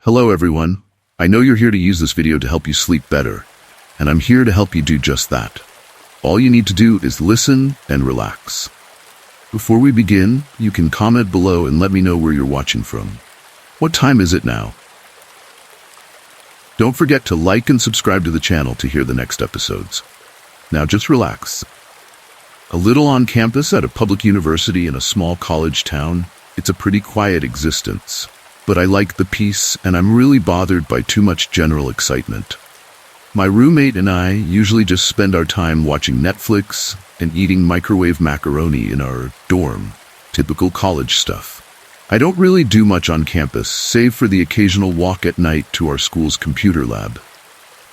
Hello everyone. I know you're here to use this video to help you sleep better, and I'm here to help you do just that. All you need to do is listen and relax. Before we begin, you can comment below and let me know where you're watching from. What time is it now? Don't forget to like and subscribe to the channel to hear the next episodes. Now just relax. A little on campus at a public university in a small college town, it's a pretty quiet existence. But I like the peace, and I'm really bothered by too much general excitement. My roommate and I usually just spend our time watching Netflix and eating microwave macaroni in our dorm. Typical college stuff. I don't really do much on campus, save for the occasional walk at night to our school's computer lab.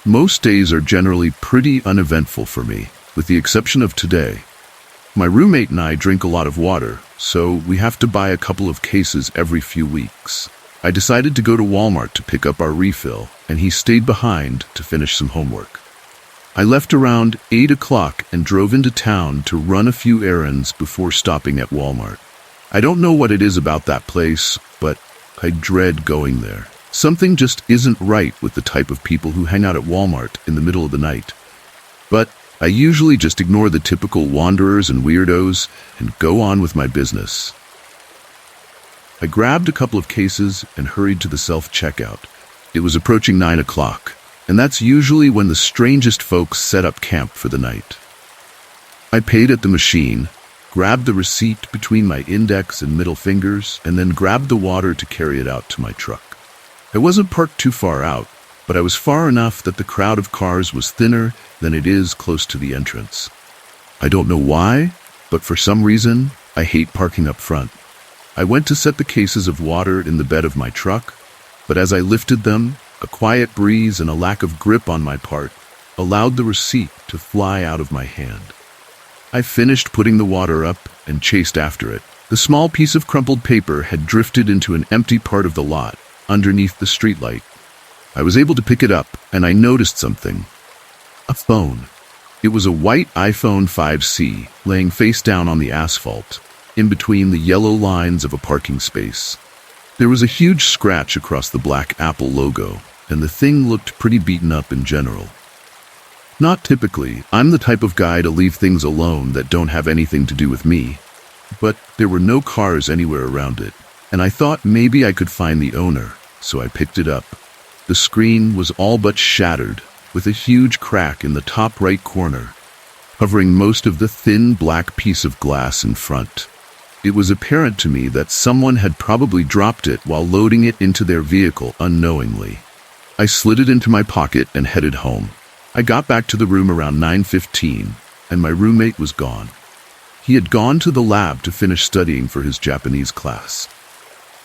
Most days are generally pretty uneventful for me, with the exception of today. My roommate and I drink a lot of water, so we have to buy a couple of cases every few weeks. I decided to go to Walmart to pick up our refill, and he stayed behind to finish some homework. I left around 8 o'clock and drove into town to run a few errands before stopping at Walmart. I don't know what it is about that place, but I dread going there. Something just isn't right with the type of people who hang out at Walmart in the middle of the night. But I usually just ignore the typical wanderers and weirdos and go on with my business. I grabbed a couple of cases and hurried to the self-checkout. It was approaching 9 o'clock, and that's usually when the strangest folks set up camp for the night. I paid at the machine, grabbed the receipt between my index and middle fingers, and then grabbed the water to carry it out to my truck. I wasn't parked too far out, but I was far enough that the crowd of cars was thinner than it is close to the entrance. I don't know why, but for some reason, I hate parking up front. I went to set the cases of water in the bed of my truck, but as I lifted them, a quiet breeze and a lack of grip on my part allowed the receipt to fly out of my hand. I finished putting the water up and chased after it. The small piece of crumpled paper had drifted into an empty part of the lot, underneath the streetlight. I was able to pick it up, and I noticed something. A phone. It was a white iPhone 5C, laying face down on the asphalt, in between the yellow lines of a parking space. There was a huge scratch across the black Apple logo, and the thing looked pretty beaten up in general. Not typically, I'm the type of guy to leave things alone that don't have anything to do with me, but there were no cars anywhere around it, and I thought maybe I could find the owner, so I picked it up. The screen was all but shattered, with a huge crack in the top right corner, covering most of the thin black piece of glass in front. It was apparent to me that someone had probably dropped it while loading it into their vehicle unknowingly. I slid it into my pocket and headed home. I got back to the room around 9:15, and my roommate was gone. He had gone to the lab to finish studying for his Japanese class.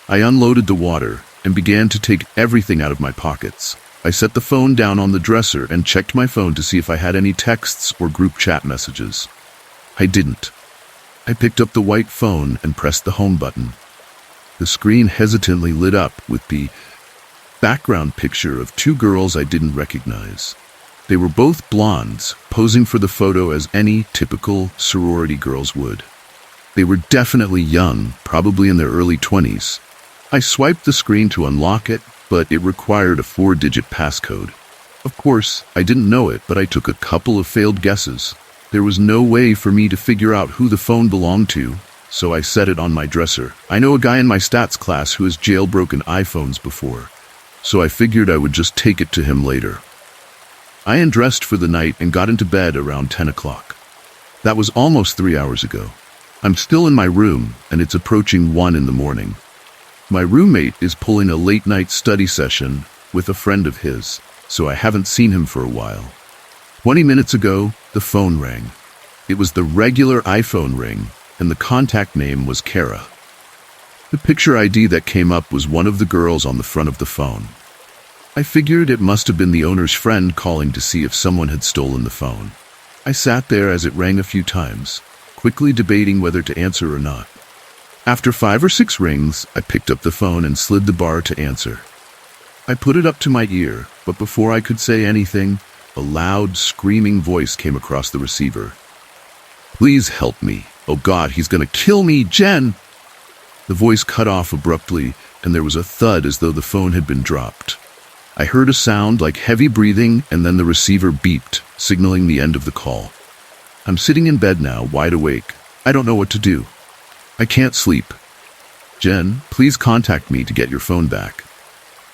I unloaded the water and began to take everything out of my pockets. I set the phone down on the dresser and checked my phone to see if I had any texts or group chat messages. I didn't. I picked up the white phone and pressed the home button. The screen hesitantly lit up with the background picture of two girls I didn't recognize. They were both blondes, posing for the photo as any typical sorority girls would. They were definitely young, probably in their early 20s. I swiped the screen to unlock it, but it required a 4-digit passcode. Of course, I didn't know it, but I took a couple of failed guesses. There was no way for me to figure out who the phone belonged to, so I set it on my dresser. I know a guy in my stats class who has jailbroken iPhones before, so I figured I would just take it to him later. I undressed for the night and got into bed around 10 o'clock. That was almost 3 hours ago. I'm still in my room, and it's approaching 1 in the morning. My roommate is pulling a late-night study session with a friend of his, so I haven't seen him for a while. 20 minutes ago, the phone rang. It was the regular iPhone ring, and the contact name was Kara. The picture ID that came up was one of the girls on the front of the phone. I figured it must have been the owner's friend calling to see if someone had stolen the phone. I sat there as it rang a few times, quickly debating whether to answer or not. After 5 or 6 rings, I picked up the phone and slid the bar to answer. I put it up to my ear, but before I could say anything, a loud, screaming voice came across the receiver. "Please help me. Oh God, he's gonna kill me, Jen!" The voice cut off abruptly, and there was a thud as though the phone had been dropped. I heard a sound like heavy breathing, and then the receiver beeped, signaling the end of the call. I'm sitting in bed now, wide awake. I don't know what to do. I can't sleep. Jen, please contact me to get your phone back.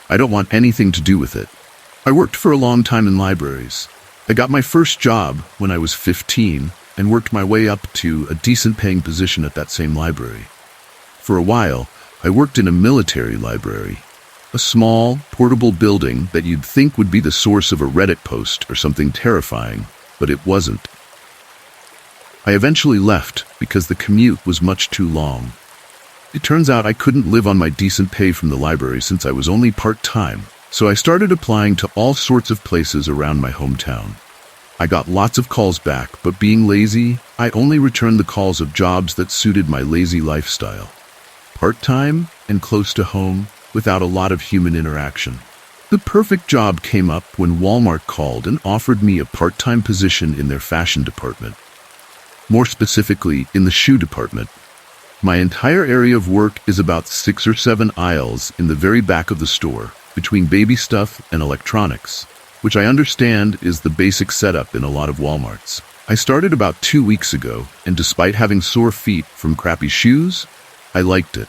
I don't want anything to do with it. I worked for a long time in libraries. I got my first job when I was 15 and worked my way up to a decent paying position at that same library. For a while, I worked in a military library, a small, portable building that you'd think would be the source of a Reddit post or something terrifying, but it wasn't. I eventually left because the commute was much too long. It turns out I couldn't live on my decent pay from the library since I was only part-time, so I started applying to all sorts of places around my hometown. I got lots of calls back, but being lazy, I only returned the calls of jobs that suited my lazy lifestyle. Part-time and close to home, without a lot of human interaction. The perfect job came up when Walmart called and offered me a part-time position in their fashion department. More specifically, in the shoe department. My entire area of work is about 6 or 7 aisles in the very back of the store, between baby stuff and electronics, which I understand is the basic setup in a lot of Walmarts. I started about 2 weeks ago, and despite having sore feet from crappy shoes, I liked it.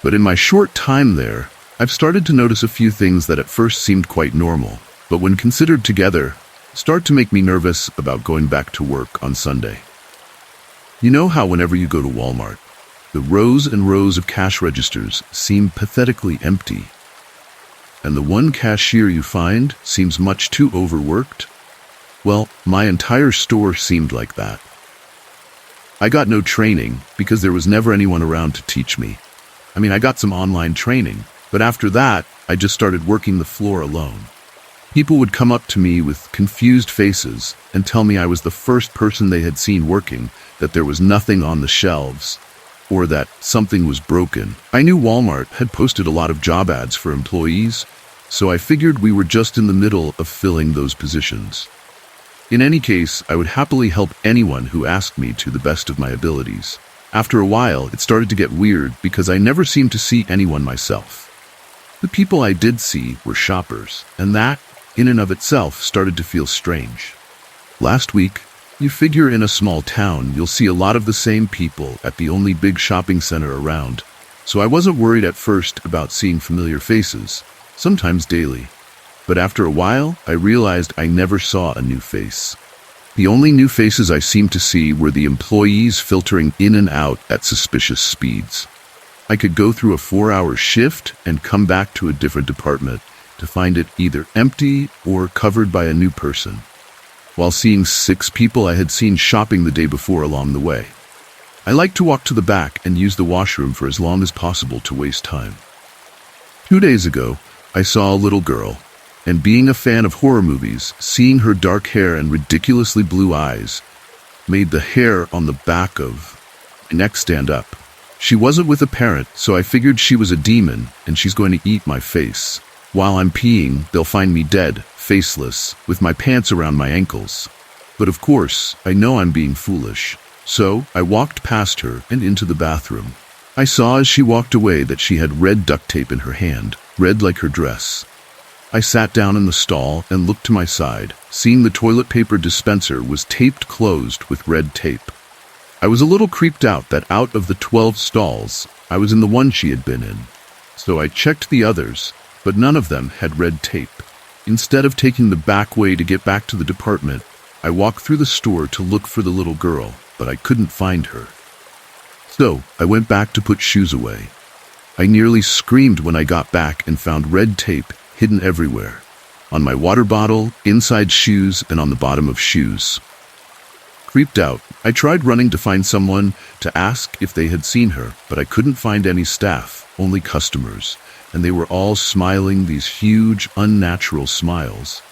But in my short time there, I've started to notice a few things that at first seemed quite normal, but when considered together, start to make me nervous about going back to work on Sunday. You know how whenever you go to Walmart, the rows and rows of cash registers seem pathetically empty, and the one cashier you find seems much too overworked? Well, my entire store seemed like that. I got no training because there was never anyone around to teach me. I got some online training, but after that, I just started working the floor alone. People would come up to me with confused faces and tell me I was the first person they had seen working, that there was nothing on the shelves, or that something was broken. I knew Walmart had posted a lot of job ads for employees, so I figured we were just in the middle of filling those positions. In any case, I would happily help anyone who asked me to the best of my abilities. After a while, it started to get weird because I never seemed to see anyone myself. The people I did see were shoppers, and that, in and of itself, started to feel strange. Last week, you figure in a small town, you'll see a lot of the same people at the only big shopping center around, so I wasn't worried at first about seeing familiar faces, sometimes daily. But after a while, I realized I never saw a new face. The only new faces I seemed to see were the employees filtering in and out at suspicious speeds. I could go through a 4-hour shift and come back to a different department to find it either empty or covered by a new person, while seeing 6 people I had seen shopping the day before along the way. I like to walk to the back and use the washroom for as long as possible to waste time. 2 days ago, I saw a little girl, and being a fan of horror movies, seeing her dark hair and ridiculously blue eyes made the hair on the back of my neck stand up. She wasn't with a parent, so I figured she was a demon and she's going to eat my face. While I'm peeing, they'll find me dead, faceless, with my pants around my ankles. But of course, I know I'm being foolish. So I walked past her and into the bathroom. I saw as she walked away that she had red duct tape in her hand, red like her dress. I sat down in the stall and looked to my side, seeing the toilet paper dispenser was taped closed with red tape. I was a little creeped out that out of the 12 stalls, I was in the one she had been in. So I checked the others, but none of them had red tape. Instead of taking the back way to get back to the department, I walked through the store to look for the little girl, but I couldn't find her. So I went back to put shoes away. I nearly screamed when I got back and found red tape hidden everywhere. On my water bottle, inside shoes, and on the bottom of shoes. Creeped out, I tried running to find someone to ask if they had seen her, but I couldn't find any staff, only customers, and they were all smiling these huge, unnatural smiles.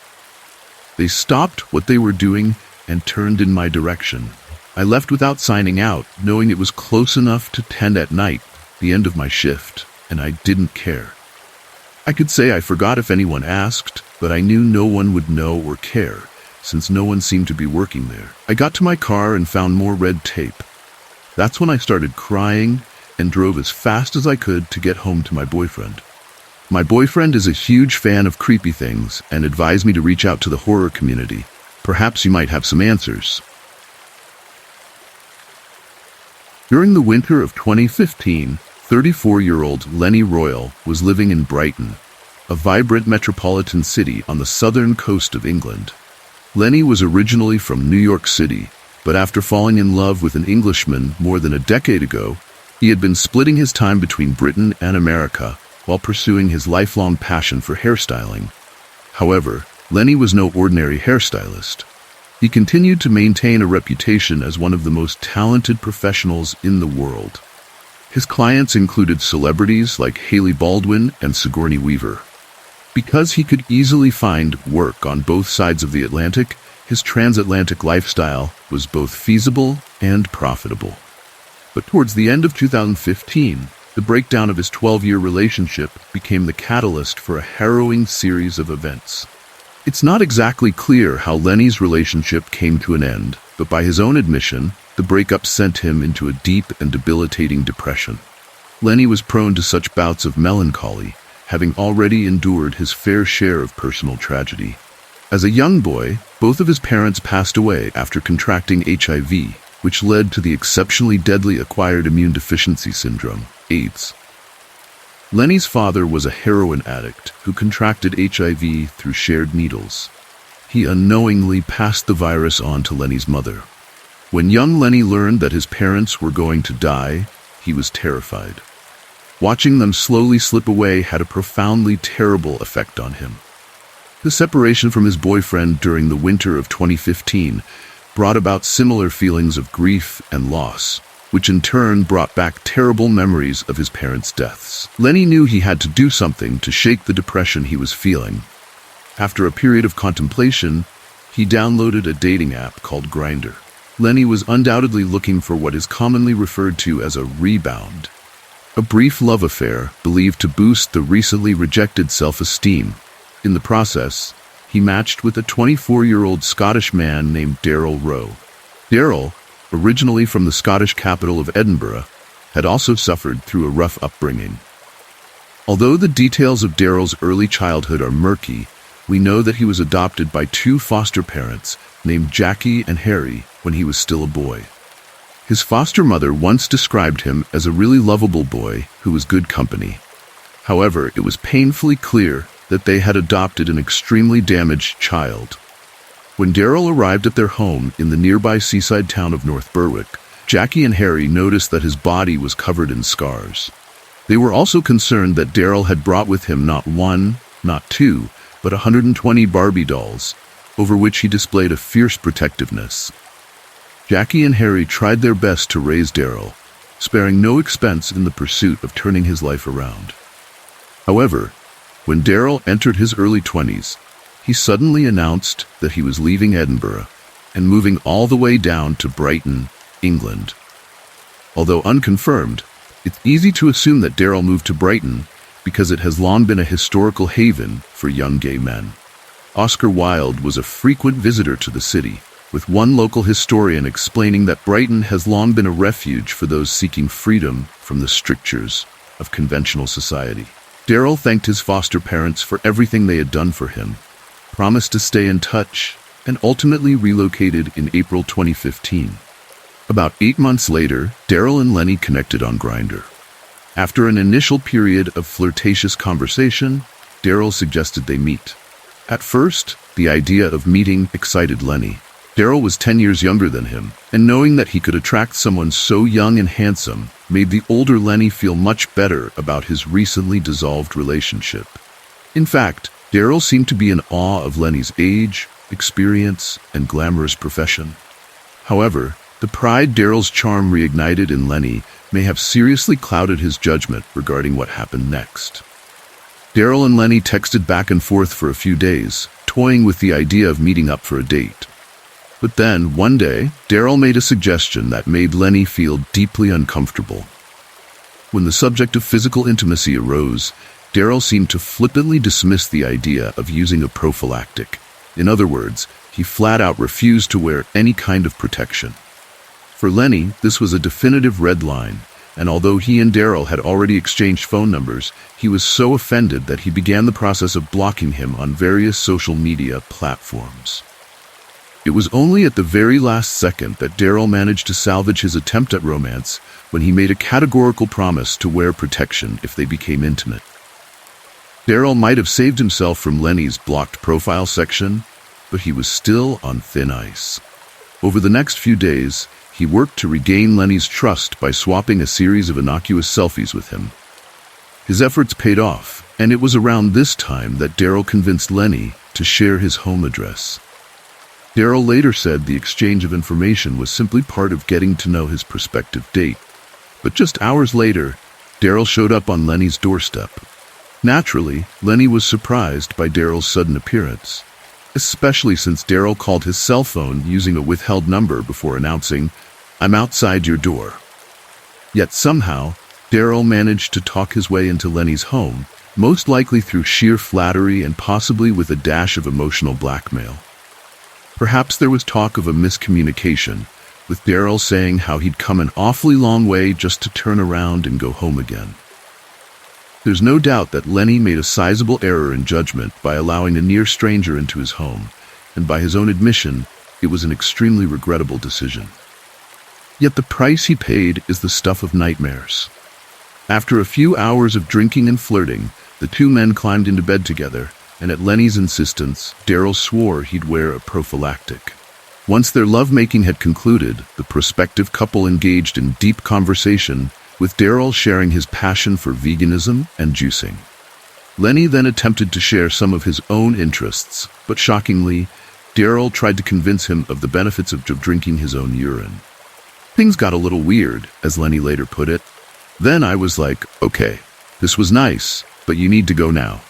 They stopped what they were doing and turned in my direction. I left without signing out, knowing it was close enough to 10 at night, the end of my shift, and I didn't care. I could say I forgot if anyone asked, but I knew no one would know or care, since no one seemed to be working there. I got to my car and found more red tape. That's when I started crying and drove as fast as I could to get home to my boyfriend. My boyfriend is a huge fan of creepy things and advised me to reach out to the horror community. Perhaps you might have some answers. During the winter of 2015, 34-year-old Lenny Royal was living in Brighton, a vibrant metropolitan city on the southern coast of England. Lenny was originally from New York City, but after falling in love with an Englishman more than a decade ago, he had been splitting his time between Britain and America while pursuing his lifelong passion for hairstyling. However, Lenny was no ordinary hairstylist. He continued to maintain a reputation as one of the most talented professionals in the world. His clients included celebrities like Hailey Baldwin and Sigourney Weaver. Because he could easily find work on both sides of the Atlantic, his transatlantic lifestyle was both feasible and profitable. But towards the end of 2015, the breakdown of his 12-year relationship became the catalyst for a harrowing series of events. It's not exactly clear how Lenny's relationship came to an end, but by his own admission, the breakup sent him into a deep and debilitating depression. Lenny was prone to such bouts of melancholy, having already endured his fair share of personal tragedy. As a young boy, both of his parents passed away after contracting HIV, which led to the exceptionally deadly acquired immune deficiency syndrome, AIDS. Lenny's father was a heroin addict who contracted HIV through shared needles. He unknowingly passed the virus on to Lenny's mother. When young Lenny learned that his parents were going to die, he was terrified. Watching them slowly slip away had a profoundly terrible effect on him. The separation from his boyfriend during the winter of 2015 brought about similar feelings of grief and loss, which in turn brought back terrible memories of his parents' deaths. Lenny knew he had to do something to shake the depression he was feeling. After a period of contemplation, he downloaded a dating app called Grindr. Lenny was undoubtedly looking for what is commonly referred to as a rebound, a brief love affair believed to boost the recently rejected self-esteem. In the process, he matched with a 24-year-old Scottish man named Daryl Rowe. Daryl, originally from the Scottish capital of Edinburgh, had also suffered through a rough upbringing. Although the details of Daryl's early childhood are murky, we know that he was adopted by two foster parents named Jackie and Harry when he was still a boy. His foster mother once described him as a really lovable boy who was good company. However, it was painfully clear that they had adopted an extremely damaged child. When Daryl arrived at their home in the nearby seaside town of North Berwick, Jackie and Harry noticed that his body was covered in scars. They were also concerned that Daryl had brought with him not one, not two, but 120 Barbie dolls, over which he displayed a fierce protectiveness. Jackie and Harry tried their best to raise Daryl, sparing no expense in the pursuit of turning his life around. However, when Daryl entered his early 20s, he suddenly announced that he was leaving Edinburgh and moving all the way down to Brighton, England. Although unconfirmed, it's easy to assume that Daryl moved to Brighton because it has long been a historical haven for young gay men. Oscar Wilde was a frequent visitor to the city, with one local historian explaining that Brighton has long been a refuge for those seeking freedom from the strictures of conventional society. Daryl thanked his foster parents for everything they had done for him, promised to stay in touch, and ultimately relocated in April 2015. About 8 months later, Daryl and Lenny connected on Grindr. After an initial period of flirtatious conversation, Daryl suggested they meet. At first, the idea of meeting excited Lenny. Daryl was 10 years younger than him, and knowing that he could attract someone so young and handsome made the older Lenny feel much better about his recently dissolved relationship. In fact, Daryl seemed to be in awe of Lenny's age, experience, and glamorous profession. However, the pride Daryl's charm reignited in Lenny may have seriously clouded his judgment regarding what happened next. Daryl and Lenny texted back and forth for a few days, toying with the idea of meeting up for a date. But then, one day, Daryl made a suggestion that made Lenny feel deeply uncomfortable. When the subject of physical intimacy arose, Daryl seemed to flippantly dismiss the idea of using a prophylactic. In other words, he flat out refused to wear any kind of protection. For Lenny, this was a definitive red line, and although he and Daryl had already exchanged phone numbers, he was so offended that he began the process of blocking him on various social media platforms. It was only at the very last second that Daryl managed to salvage his attempt at romance when he made a categorical promise to wear protection if they became intimate. Daryl might have saved himself from Lenny's blocked profile section, but he was still on thin ice. Over the next few days, he worked to regain Lenny's trust by swapping a series of innocuous selfies with him. His efforts paid off, and it was around this time that Daryl convinced Lenny to share his home address. Daryl later said the exchange of information was simply part of getting to know his prospective date. But just hours later, Daryl showed up on Lenny's doorstep. Naturally, Lenny was surprised by Daryl's sudden appearance, especially since Daryl called his cell phone using a withheld number before announcing, "I'm outside your door." Yet somehow, Daryl managed to talk his way into Lenny's home, most likely through sheer flattery and possibly with a dash of emotional blackmail. Perhaps there was talk of a miscommunication, with Daryl saying how he'd come an awfully long way just to turn around and go home again. There's no doubt that Lenny made a sizable error in judgment by allowing a near stranger into his home, and by his own admission, it was an extremely regrettable decision. Yet the price he paid is the stuff of nightmares. After a few hours of drinking and flirting, the two men climbed into bed together, and at Lenny's insistence, Daryl swore he'd wear a prophylactic. Once their lovemaking had concluded, the prospective couple engaged in deep conversation, with Daryl sharing his passion for veganism and juicing. Lenny then attempted to share some of his own interests, but shockingly, Daryl tried to convince him of the benefits of drinking his own urine. Things got a little weird, as Lenny later put it. Then I was like, okay, this was nice, but you need to go now.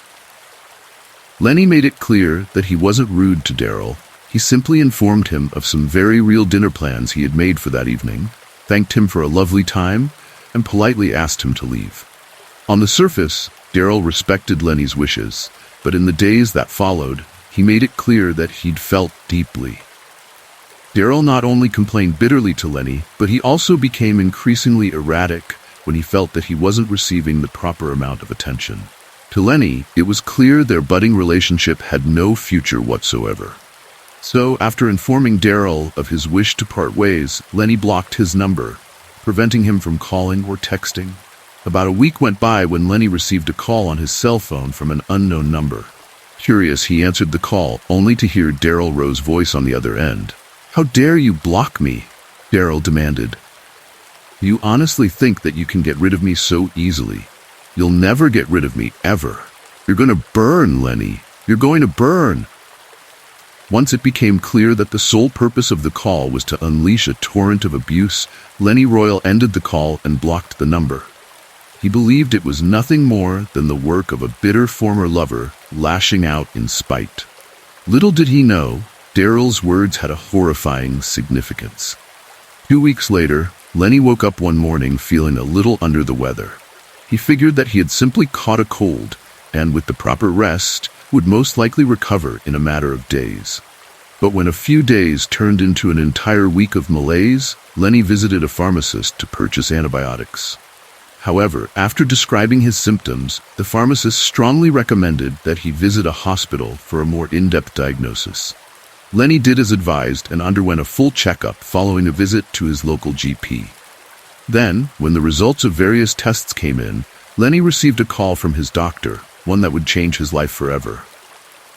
Lenny made it clear that he wasn't rude to Daryl. He simply informed him of some very real dinner plans he had made for that evening, thanked him for a lovely time, and politely asked him to leave. On the surface, Daryl respected Lenny's wishes, but in the days that followed, he made it clear that he'd felt deeply. Daryl not only complained bitterly to Lenny, but he also became increasingly erratic when he felt that he wasn't receiving the proper amount of attention. To Lenny, it was clear their budding relationship had no future whatsoever. So, after informing Daryl of his wish to part ways, Lenny blocked his number, preventing him from calling or texting. About a week went by when Lenny received a call on his cell phone from an unknown number. Curious, he answered the call, only to hear Daryl Rowe's voice on the other end. "How dare you block me?" Daryl demanded. "You honestly think that you can get rid of me so easily? You'll never get rid of me, ever. You're going to burn, Lenny. You're going to burn." Once it became clear that the sole purpose of the call was to unleash a torrent of abuse, Lenny Royal ended the call and blocked the number. He believed it was nothing more than the work of a bitter former lover lashing out in spite. Little did he know, Daryl's words had a horrifying significance. 2 weeks later, Lenny woke up one morning feeling a little under the weather. He figured that he had simply caught a cold, and with the proper rest, would most likely recover in a matter of days. But when a few days turned into an entire week of malaise, Lenny visited a pharmacist to purchase antibiotics. However, after describing his symptoms, the pharmacist strongly recommended that he visit a hospital for a more in-depth diagnosis. Lenny did as advised and underwent a full checkup following a visit to his local GP. Then, when the results of various tests came in, Lenny received a call from his doctor, one that would change his life forever.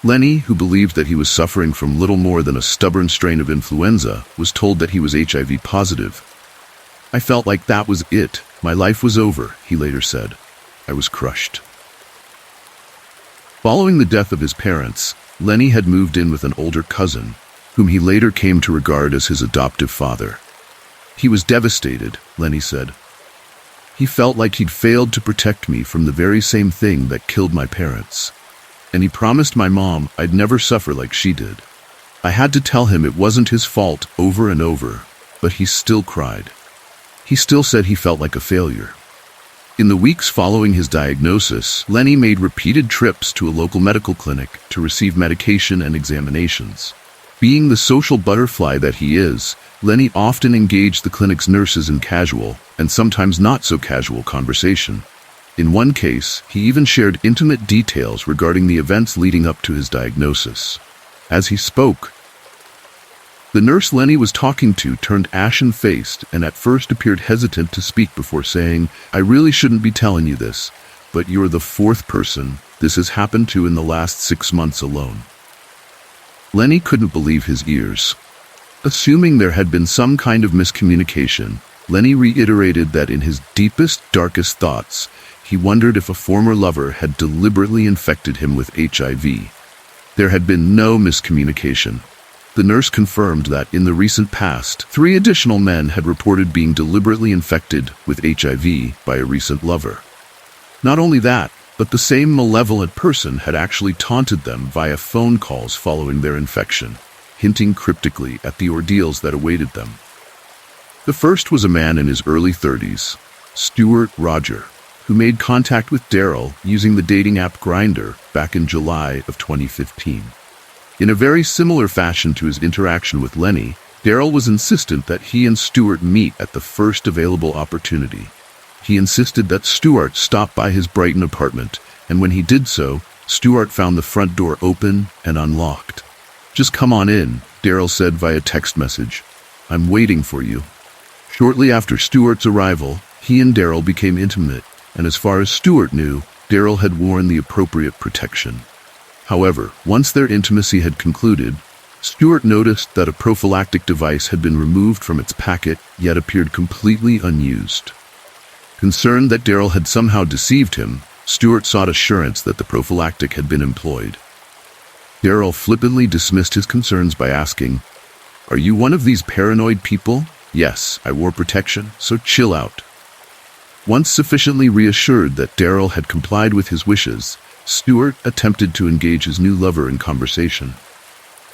Lenny, who believed that he was suffering from little more than a stubborn strain of influenza, was told that he was HIV positive. "I felt like that was it. My life was over," he later said. "I was crushed." Following the death of his parents, Lenny had moved in with an older cousin, whom he later came to regard as his adoptive father. He was devastated, Lenny said. "He felt like he'd failed to protect me from the very same thing that killed my parents. And he promised my mom I'd never suffer like she did. I had to tell him it wasn't his fault over and over, but he still cried. He still said he felt like a failure." In the weeks following his diagnosis, Lenny made repeated trips to a local medical clinic to receive medication and examinations. Being the social butterfly that he is, Lenny often engaged the clinic's nurses in casual, and sometimes not so casual conversation. In one case, he even shared intimate details regarding the events leading up to his diagnosis. As he spoke, the nurse Lenny was talking to turned ashen-faced and at first appeared hesitant to speak before saying, "I really shouldn't be telling you this, but you're the fourth person this has happened to in the last 6 months alone." Lenny couldn't believe his ears. Assuming there had been some kind of miscommunication, Lenny reiterated that in his deepest, darkest thoughts, he wondered if a former lover had deliberately infected him with HIV. There had been no miscommunication. The nurse confirmed that in the recent past, 3 additional men had reported being deliberately infected with HIV by a recent lover. Not only that, but the same malevolent person had actually taunted them via phone calls following their infection, hinting cryptically at the ordeals that awaited them. The first was a man in his early 30s, Stuart Roger, who made contact with Daryl using the dating app Grindr back in July of 2015. In a very similar fashion to his interaction with Lenny, Daryl was insistent that he and Stuart meet at the first available opportunity. He insisted that Stuart stop by his Brighton apartment, and when he did so, Stuart found the front door open and unlocked. "Just come on in," Daryl said via text message. "I'm waiting for you." Shortly after Stuart's arrival, he and Daryl became intimate, and as far as Stuart knew, Daryl had worn the appropriate protection. However, once their intimacy had concluded, Stuart noticed that a prophylactic device had been removed from its packet, yet appeared completely unused. Concerned that Daryl had somehow deceived him, Stuart sought assurance that the prophylactic had been employed. Daryl flippantly dismissed his concerns by asking, "Are you one of these paranoid people?" "Yes, I wore protection, so chill out." Once sufficiently reassured that Daryl had complied with his wishes, Stuart attempted to engage his new lover in conversation.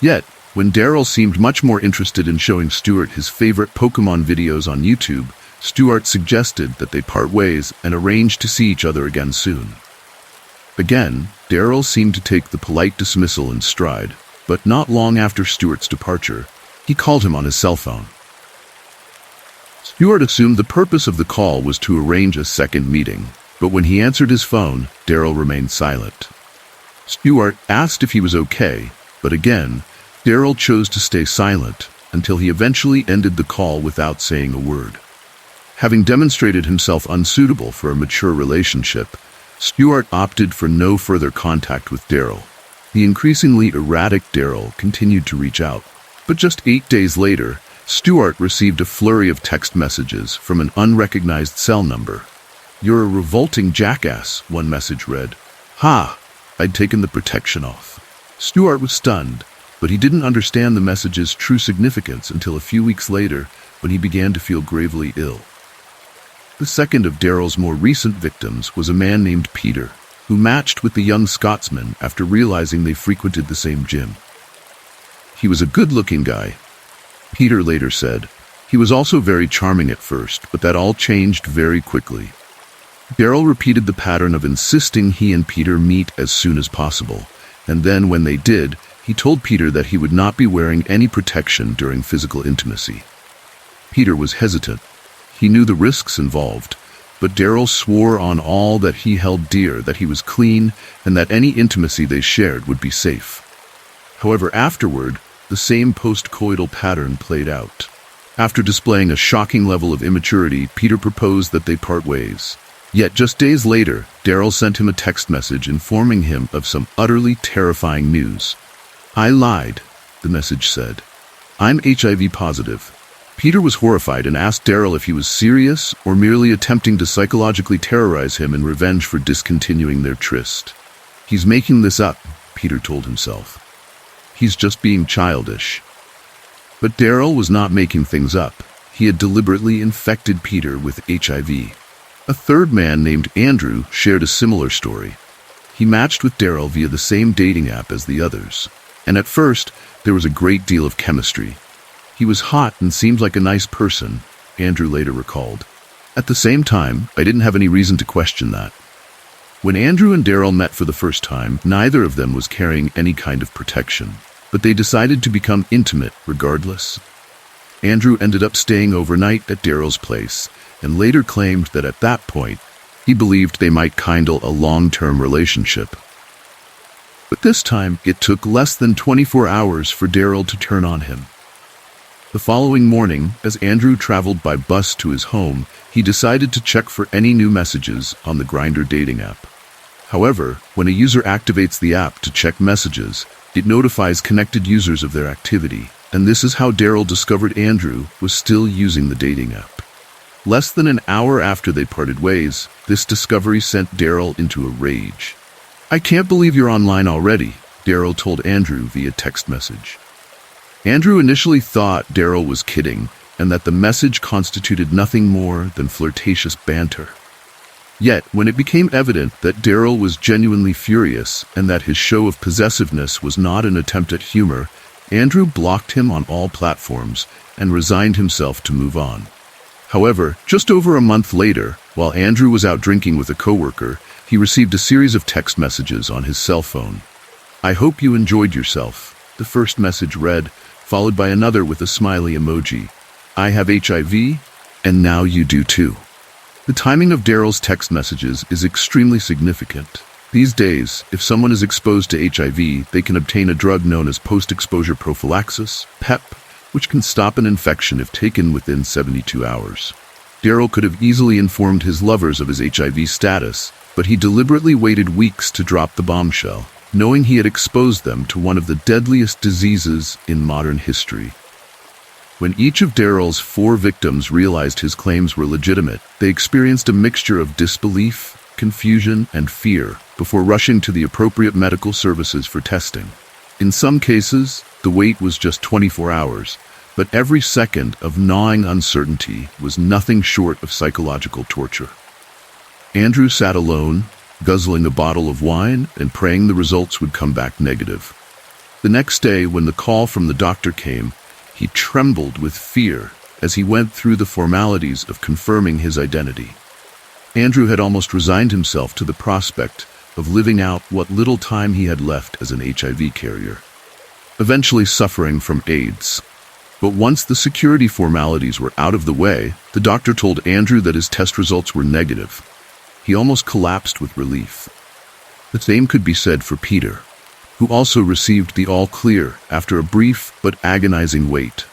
Yet, when Daryl seemed much more interested in showing Stuart his favorite Pokemon videos on YouTube, Stuart suggested that they part ways and arrange to see each other again soon. Again, Daryl seemed to take the polite dismissal in stride, but not long after Stuart's departure, he called him on his cell phone. Stuart assumed the purpose of the call was to arrange a second meeting, but when he answered his phone, Daryl remained silent. Stuart asked if he was okay, but again, Daryl chose to stay silent until he eventually ended the call without saying a word. Having demonstrated himself unsuitable for a mature relationship, Stuart opted for no further contact with Daryl. The increasingly erratic Daryl continued to reach out, but just 8 days later, Stuart received a flurry of text messages from an unrecognized cell number. "You're a revolting jackass," one message read. "Ha! I'd taken the protection off." Stuart was stunned, but he didn't understand the message's true significance until a few weeks later when he began to feel gravely ill. The second of Daryl's more recent victims was a man named Peter, who matched with the young Scotsman after realizing they frequented the same gym. He was a good-looking guy, Peter later said. He was also very charming at first, but that all changed very quickly. Daryl repeated the pattern of insisting he and Peter meet as soon as possible, and then when they did, he told Peter that he would not be wearing any protection during physical intimacy. Peter was hesitant. He knew the risks involved, but Daryl swore on all that he held dear that he was clean and that any intimacy they shared would be safe. However, afterward, the same post-coital pattern played out. After displaying a shocking level of immaturity, Peter proposed that they part ways. Yet just days later, Daryl sent him a text message informing him of some utterly terrifying news. "I lied," the message said. "I'm HIV positive." Peter was horrified and asked Daryl if he was serious or merely attempting to psychologically terrorize him in revenge for discontinuing their tryst. "He's making this up," Peter told himself. "He's just being childish." But Daryl was not making things up. He had deliberately infected Peter with HIV. A third man named Andrew shared a similar story. He matched with Daryl via the same dating app as the others, and at first, there was a great deal of chemistry. "He was hot and seemed like a nice person," Andrew later recalled. "At the same time, I didn't have any reason to question that." When Andrew and Daryl met for the first time, neither of them was carrying any kind of protection. but they decided to become intimate regardless. Andrew ended up staying overnight at Daryl's place, and later claimed that at that point, he believed they might kindle a long-term relationship. But this time, it took less than 24 hours for Daryl to turn on him. The following morning, as Andrew traveled by bus to his home, he decided to check for any new messages on the Grindr dating app. However, when a user activates the app to check messages, it notifies connected users of their activity, and this is how Daryl discovered Andrew was still using the dating app. Less than an hour after they parted ways, this discovery sent Daryl into a rage. "I can't believe you're online already," Daryl told Andrew via text message. Andrew initially thought Daryl was kidding, and that the message constituted nothing more than flirtatious banter. Yet, when it became evident that Daryl was genuinely furious and that his show of possessiveness was not an attempt at humor, Andrew blocked him on all platforms and resigned himself to move on. However, just over a month later, while Andrew was out drinking with a coworker, he received a series of text messages on his cell phone. "I hope you enjoyed yourself," the first message read, followed by another with a smiley emoji. "I have HIV, and now you do too." The timing of Daryl's text messages is extremely significant. These days, if someone is exposed to HIV, they can obtain a drug known as post-exposure prophylaxis, PEP, which can stop an infection if taken within 72 hours. Daryl could have easily informed his lovers of his HIV status, but he deliberately waited weeks to drop the bombshell, knowing he had exposed them to one of the deadliest diseases in modern history. When each of Daryl's 4 victims realized his claims were legitimate, they experienced a mixture of disbelief, confusion, and fear before rushing to the appropriate medical services for testing. In some cases, the wait was just 24 hours, but every second of gnawing uncertainty was nothing short of psychological torture. Andrew sat alone, guzzling a bottle of wine and praying the results would come back negative. The next day, when the call from the doctor came, he trembled with fear as he went through the formalities of confirming his identity. Andrew had almost resigned himself to the prospect of living out what little time he had left as an HIV carrier, eventually suffering from AIDS. But once the security formalities were out of the way, the doctor told Andrew that his test results were negative. He almost collapsed with relief. The same could be said for Peter, who also received the all-clear after a brief but agonizing wait.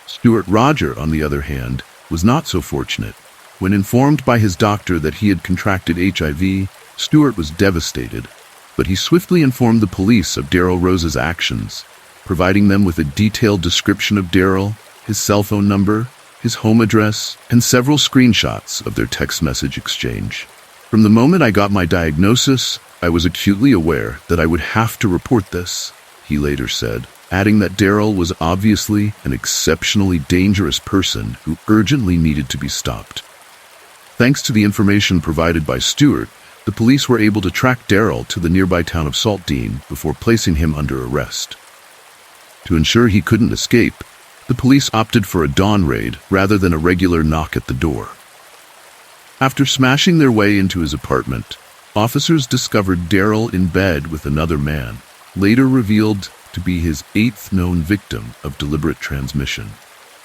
Stuart Roger, on the other hand, was not so fortunate. When informed by his doctor that he had contracted HIV, Stuart was devastated, but he swiftly informed the police of Daryl Rose's actions, providing them with a detailed description of Daryl, his cell phone number, his home address, and several screenshots of their text message exchange. "From the moment I got my diagnosis, I was acutely aware that I would have to report this," he later said, adding that Daryl was obviously an exceptionally dangerous person who urgently needed to be stopped. Thanks to the information provided by Stuart, the police were able to track Daryl to the nearby town of Saltdean before placing him under arrest. To ensure he couldn't escape, the police opted for a dawn raid rather than a regular knock at the door. After smashing their way into his apartment, officers discovered Daryl in bed with another man, later revealed to be his 8th known victim of deliberate transmission.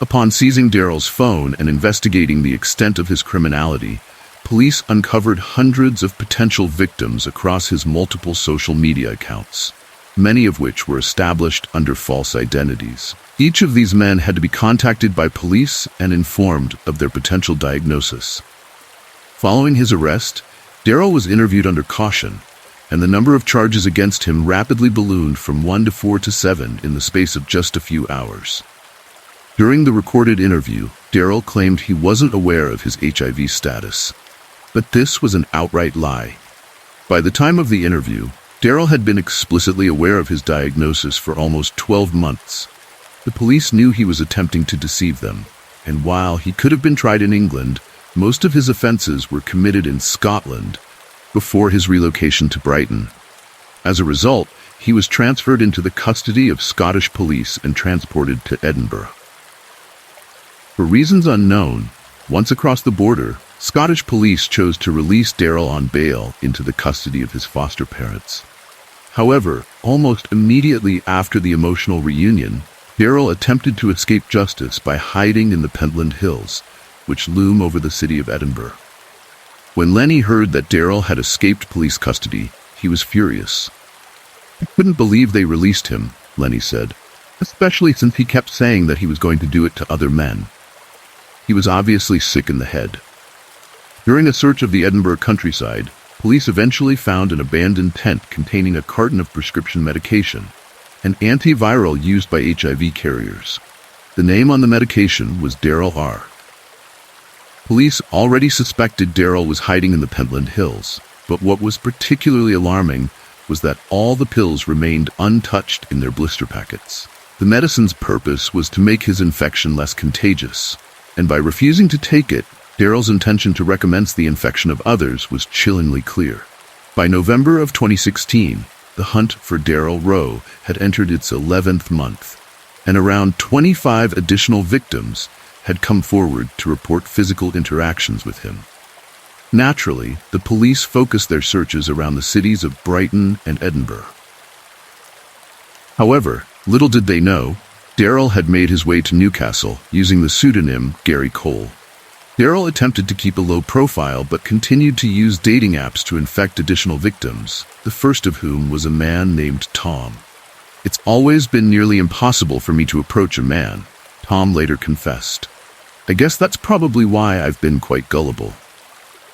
Upon seizing Daryl's phone and investigating the extent of his criminality, police uncovered hundreds of potential victims across his multiple social media accounts, many of which were established under false identities. Each of these men had to be contacted by police and informed of their potential diagnosis. Following his arrest, Daryl was interviewed under caution, and the number of charges against him rapidly ballooned from 1 to 4 to 7 in the space of just a few hours. During the recorded interview, Daryl claimed he wasn't aware of his HIV status, but this was an outright lie. By the time of the interview, Daryl had been explicitly aware of his diagnosis for almost 12 months. The police knew he was attempting to deceive them, and while he could have been tried in England, most of his offenses were committed in Scotland before his relocation to Brighton. As a result, he was transferred into the custody of Scottish police and transported to Edinburgh. For reasons unknown, once across the border, Scottish police chose to release Daryl on bail into the custody of his foster parents. However, Almost immediately after the emotional reunion, Daryl attempted to escape justice by hiding in the Pentland Hills, which loom over the city of Edinburgh. When Lenny heard that Daryl had escaped police custody, he was furious. "I couldn't believe they released him," Lenny said, "especially since he kept saying that he was going to do it to other men." He was obviously sick in the head. During a search of the Edinburgh countryside, police eventually found an abandoned tent containing a carton of prescription medication, an antiviral used by HIV carriers. The name on the medication was Daryl R. Police already suspected Daryl was hiding in the Pentland Hills, but what was particularly alarming was that all the pills remained untouched in their blister packets. The medicine's purpose was to make his infection less contagious, and by refusing to take it, Daryl's intention to recommence the infection of others was chillingly clear. By November of 2016, the hunt for Daryl Rowe had entered its 11th month, and around 25 additional victims had come forward to report physical interactions with him. Naturally, the police focused their searches around the cities of Brighton and Edinburgh. However, little did they know, Daryl had made his way to Newcastle using the pseudonym Gary Cole. Daryl attempted to keep a low profile but continued to use dating apps to infect additional victims, the first of whom was a man named Tom. "It's always been nearly impossible for me to approach a man," Tom later confessed. "I guess that's probably why I've been quite gullible."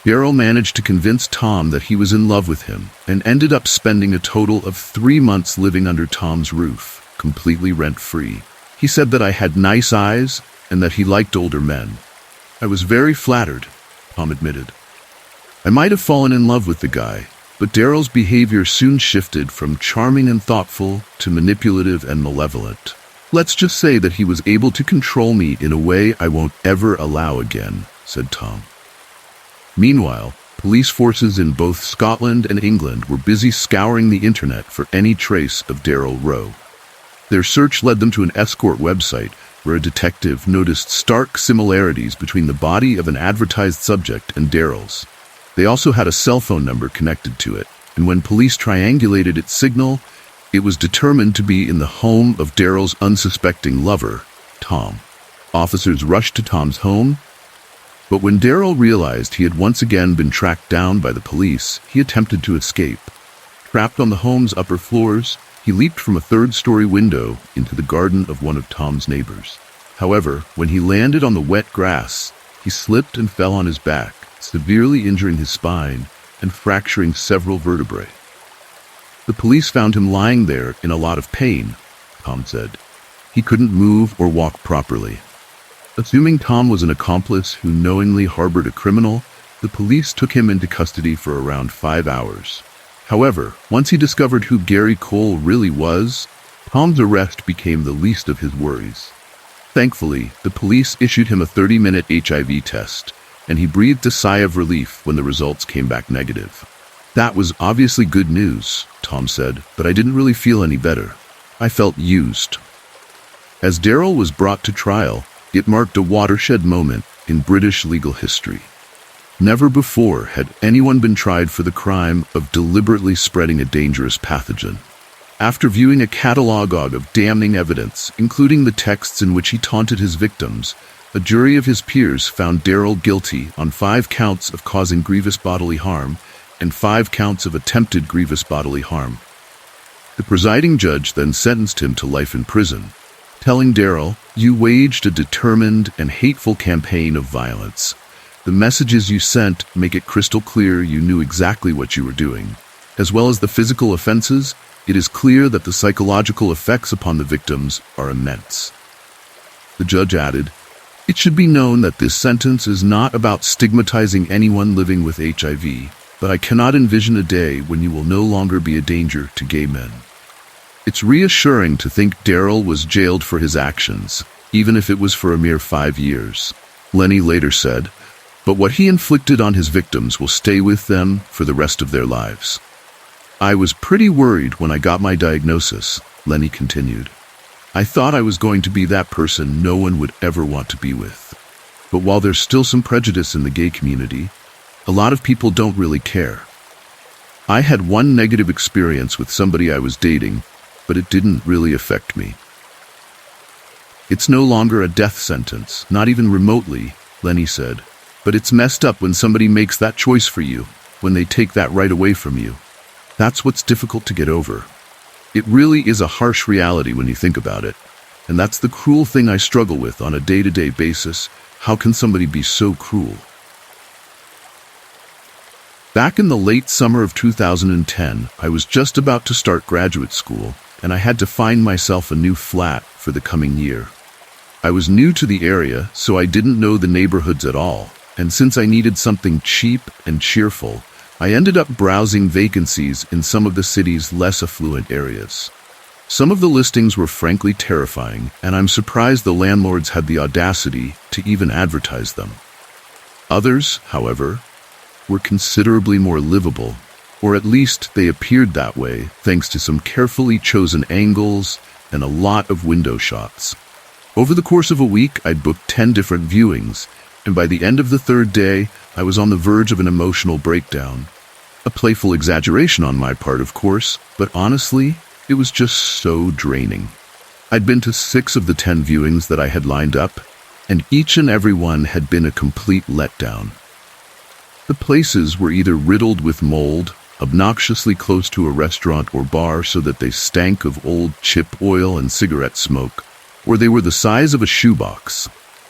Daryl managed to convince Tom that he was in love with him and ended up spending a total of 3 months living under Tom's roof, completely rent-free. He said that I had nice eyes and that he liked older men. "I was very flattered," Tom admitted. "I might have fallen in love with the guy, but Daryl's behavior soon shifted from charming and thoughtful to manipulative and malevolent. Let's just say that he was able to control me in a way I won't ever allow again," said Tom. Meanwhile, police forces in both Scotland and England were busy scouring the internet for any trace of Daryl Rowe. Their search led them to an escort website where a detective noticed stark similarities between the body of an advertised subject and Daryl's. They also had a cell phone number connected to it, and when police triangulated its signal, it was determined to be in the home of Daryl's unsuspecting lover, Tom. Officers rushed to Tom's home, but when Daryl realized he had once again been tracked down by the police, he attempted to escape. Trapped on the home's upper floors, he leaped from a third-story window into the garden of one of Tom's neighbors. However, when he landed on the wet grass, he slipped and fell on his back, severely injuring his spine and fracturing several vertebrae. The police found him lying there in a lot of pain, Tom said. He couldn't move or walk properly. Assuming Tom was an accomplice who knowingly harbored a criminal, the police took him into custody for around 5 hours. However, once he discovered who Gary Cole really was, Tom's arrest became the least of his worries. Thankfully, the police issued him a 30-minute HIV test, and he breathed a sigh of relief when the results came back negative. "That was obviously good news," Tom said, "but I didn't really feel any better. I felt used." As Daryl was brought to trial, it marked a watershed moment in British legal history. Never before had anyone been tried for the crime of deliberately spreading a dangerous pathogen. After viewing a catalogue of damning evidence, including the texts in which he taunted his victims, a jury of his peers found Daryl guilty on 5 counts of causing grievous bodily harm and 5 counts of attempted grievous bodily harm. The presiding judge then sentenced him to life in prison, telling Daryl, "You waged a determined and hateful campaign of violence. The messages you sent make it crystal clear you knew exactly what you were doing. As well as the physical offenses, it is clear that the psychological effects upon the victims are immense." The judge added, "It should be known that this sentence is not about stigmatizing anyone living with HIV, but I cannot envision a day when you will no longer be a danger to gay men." It's reassuring to think Daryl was jailed for his actions, even if it was for a mere 5 years. Lenny later said, "But what he inflicted on his victims will stay with them for the rest of their lives." "I was pretty worried when I got my diagnosis," Lenny continued. "I thought I was going to be that person no one would ever want to be with. But while there's still some prejudice in the gay community, a lot of people don't really care." I had one negative experience with somebody I was dating, but it didn't really affect me. It's no longer a death sentence, not even remotely, Lenny said. But it's messed up when somebody makes that choice for you, when they take that right away from you. That's what's difficult to get over. It really is a harsh reality when you think about it. And that's the cruel thing I struggle with on a day-to-day basis. How can somebody be so cruel? Back in the late summer of 2010, I was just about to start graduate school, and I had to find myself a new flat for the coming year. I was new to the area, so I didn't know the neighborhoods at all, and since I needed something cheap and cheerful, I ended up browsing vacancies in some of the city's less affluent areas. Some of the listings were frankly terrifying, and I'm surprised the landlords had the audacity to even advertise them. Others, however, were considerably more livable, or at least they appeared that way thanks to some carefully chosen angles and a lot of window shots. Over the course of a week, I'd booked 10 different viewings, and by the end of the third day, I was on the verge of an emotional breakdown. A playful exaggeration on my part, of course, but honestly, it was just so draining. I'd been to 6 of the 10 viewings that I had lined up, and each and every one had been a complete letdown. The places were either riddled with mold, obnoxiously close to a restaurant or bar so that they stank of old chip oil and cigarette smoke, or they were the size of a shoebox.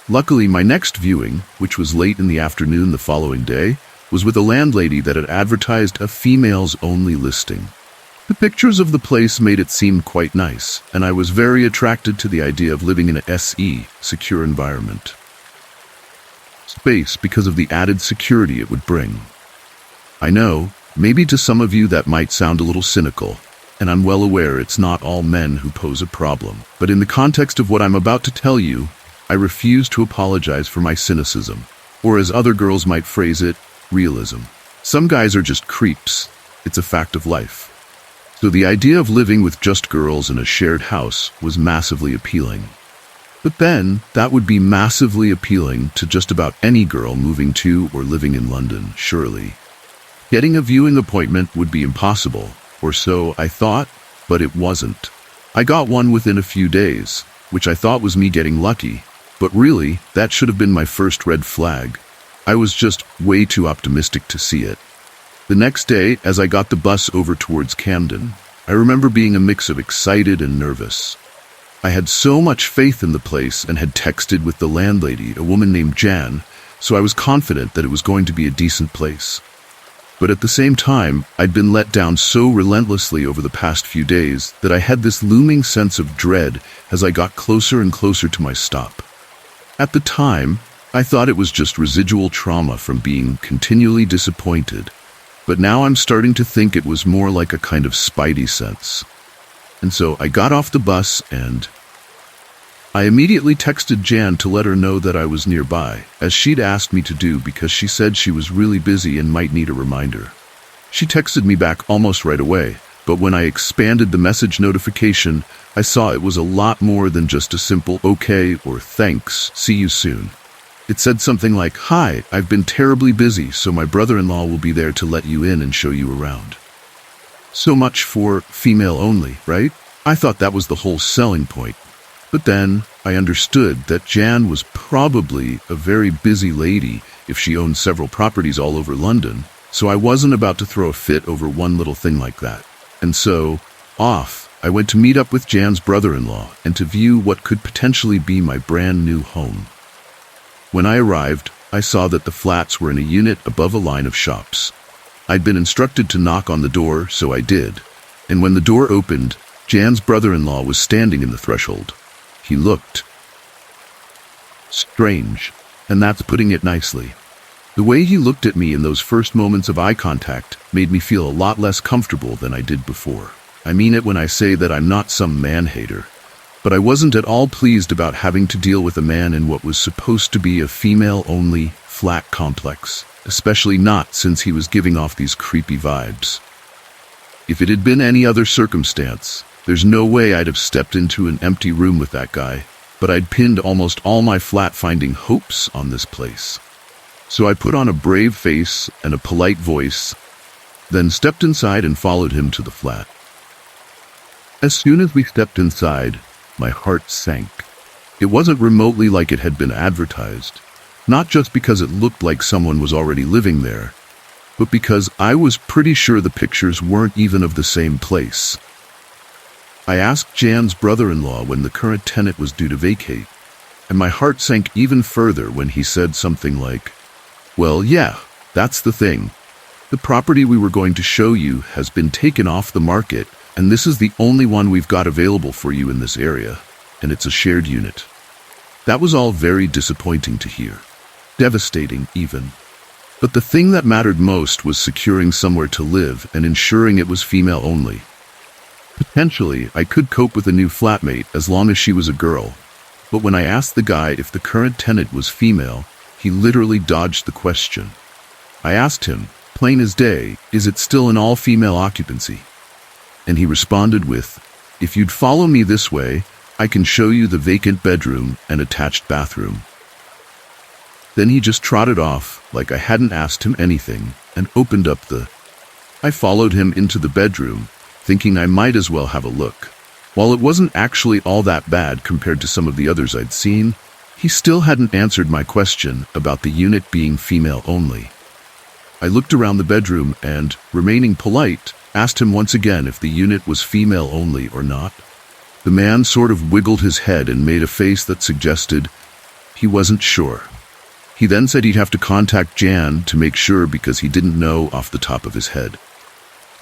Luckily, my next viewing, which was late in the afternoon the following day, was with a landlady that had advertised a females-only listing. The pictures of the place made it seem quite nice, and I was very attracted to the idea of living in a SE, secure environment. Space because of the added security it would bring. I know, maybe to some of you that might sound a little cynical, and I'm well aware it's not all men who pose a problem. But in the context of what I'm about to tell you, I refuse to apologize for my cynicism, or as other girls might phrase it, realism. Some guys are just creeps. It's a fact of life. So the idea of living with just girls in a shared house was massively appealing. But then, that would be massively appealing to just about any girl moving to or living in London, surely. Getting a viewing appointment would be impossible, or so I thought, but it wasn't. I got one within a few days, which I thought was me getting lucky, but really, that should have been my first red flag. I was just way too optimistic to see it. The next day, as I got the bus over towards Camden, I remember being a mix of excited and nervous. I had so much faith in the place and had texted with the landlady, a woman named Jan, so I was confident that it was going to be a decent place. But at the same time, I'd been let down so relentlessly over the past few days that I had this looming sense of dread as I got closer and closer to my stop. At the time, I thought it was just residual trauma from being continually disappointed, but now I'm starting to think it was more like a kind of spidey sense. And so I got off the bus and I immediately texted Jan to let her know that I was nearby, as she'd asked me to do because she said she was really busy and might need a reminder. She texted me back almost right away, but when I expanded the message notification, I saw it was a lot more than just a simple okay or thanks, see you soon. It said something like, "Hi, I've been terribly busy, so my brother-in-law will be there to let you in and show you around." So much for female only, right? I thought that was the whole selling point. But then I understood that Jan was probably a very busy lady if she owned several properties all over London, so I wasn't about to throw a fit over one little thing like that. And so, off, I went to meet up with Jan's brother-in-law and to view what could potentially be my brand new home. When I arrived, I saw that the flats were in a unit above a line of shops. I'd been instructed to knock on the door, so I did, and when the door opened, Jan's brother-in-law was standing in the threshold. He looked strange, and that's putting it nicely. The way he looked at me in those first moments of eye contact made me feel a lot less comfortable than I did before. I mean it when I say that I'm not some man-hater, but I wasn't at all pleased about having to deal with a man in what was supposed to be a female-only flat complex, especially not since he was giving off these creepy vibes. If it had been any other circumstance, there's no way I'd have stepped into an empty room with that guy, but I'd pinned almost all my flat-finding hopes on this place. So I put on a brave face and a polite voice then stepped inside and followed him to the flat. As soon as we stepped inside, my heart sank. It wasn't remotely like it had been advertised, not just because it looked like someone was already living there, but because I was pretty sure the pictures weren't even of the same place. I asked Jan's brother-in-law when the current tenant was due to vacate, and my heart sank even further when he said something like, "Well, yeah, that's the thing. The property we were going to show you has been taken off the market, and this is the only one we've got available for you in this area, and it's a shared unit." That was all very disappointing to hear. Devastating, even. But the thing that mattered most was securing somewhere to live and ensuring it was female only. Potentially, I could cope with a new flatmate as long as she was a girl, but when I asked the guy if the current tenant was female, he literally dodged the question. I asked him, plain as day, is it still an all-female occupancy? And he responded with, "If you'd follow me this way, I can show you the vacant bedroom and attached bathroom." Then he just trotted off like I hadn't asked him anything and opened up I followed him into the bedroom, thinking I might as well have a look. While it wasn't actually all that bad compared to some of the others I'd seen, he still hadn't answered my question about the unit being female only. I looked around the bedroom and, remaining polite, asked him once again if the unit was female only or not. The man sort of wiggled his head and made a face that suggested he wasn't sure. He then said he'd have to contact Jan to make sure because he didn't know off the top of his head.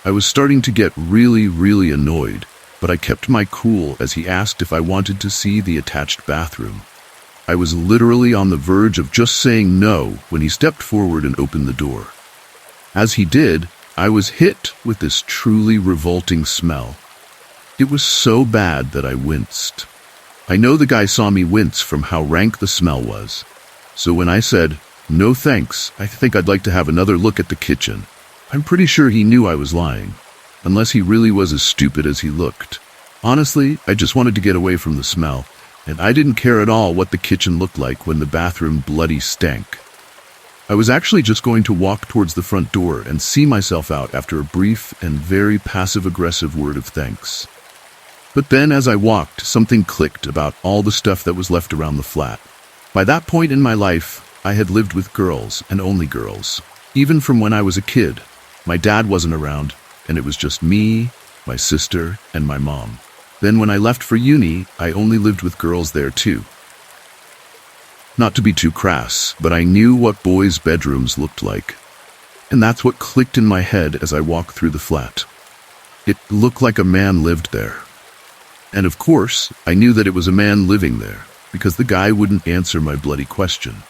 I was starting to get really annoyed, but I kept my cool as he asked if I wanted to see the attached bathroom. I was literally on the verge of just saying no when he stepped forward and opened the door. As he did, I was hit with this truly revolting smell. It was so bad that I winced. I know the guy saw me wince from how rank the smell was. So when I said, "No thanks, I think I'd like to have another look at the kitchen," I'm pretty sure he knew I was lying, unless he really was as stupid as he looked. Honestly, I just wanted to get away from the smell, and I didn't care at all what the kitchen looked like when the bathroom bloody stank. I was actually just going to walk towards the front door and see myself out after a brief and very passive-aggressive word of thanks. But then as I walked, something clicked about all the stuff that was left around the flat. By that point in my life, I had lived with girls and only girls. Even from when I was a kid, my dad wasn't around, and it was just me, my sister, and my mom. Then when I left for uni, I only lived with girls there too. Not to be too crass, but I knew what boys' bedrooms looked like. And that's what clicked in my head as I walked through the flat. It looked like a man lived there. And of course, I knew that it was a man living there, because the guy wouldn't answer my bloody question.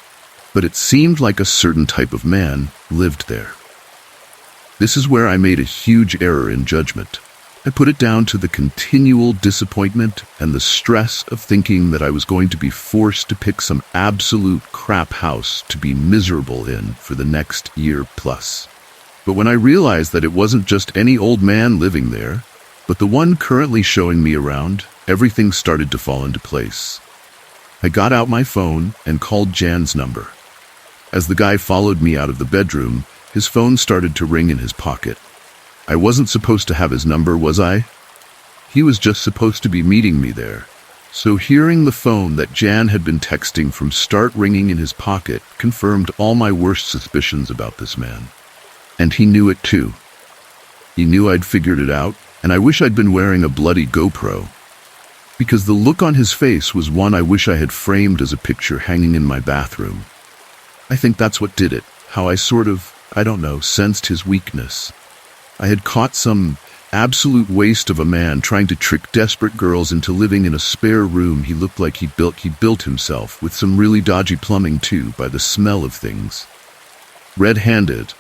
But it seemed like a certain type of man lived there. This is where I made a huge error in judgment. I put it down to the continual disappointment and the stress of thinking that I was going to be forced to pick some absolute crap house to be miserable in for the next year plus. But when I realized that it wasn't just any old man living there, but the one currently showing me around, everything started to fall into place. I got out my phone and called Jan's number. As the guy followed me out of the bedroom, his phone started to ring in his pocket. I wasn't supposed to have his number, was I? He was just supposed to be meeting me there. So hearing the phone that Jan had been texting from start ringing in his pocket confirmed all my worst suspicions about this man. And he knew it too. He knew I'd figured it out, and I wish I'd been wearing a bloody GoPro. Because the look on his face was one I wish I had framed as a picture hanging in my bathroom. I think that's what did it, how I sort of, sensed his weakness. I had caught some absolute waste of a man trying to trick desperate girls into living in a spare room he looked like he built himself, with some really dodgy plumbing too, by the smell of things. Red-handed.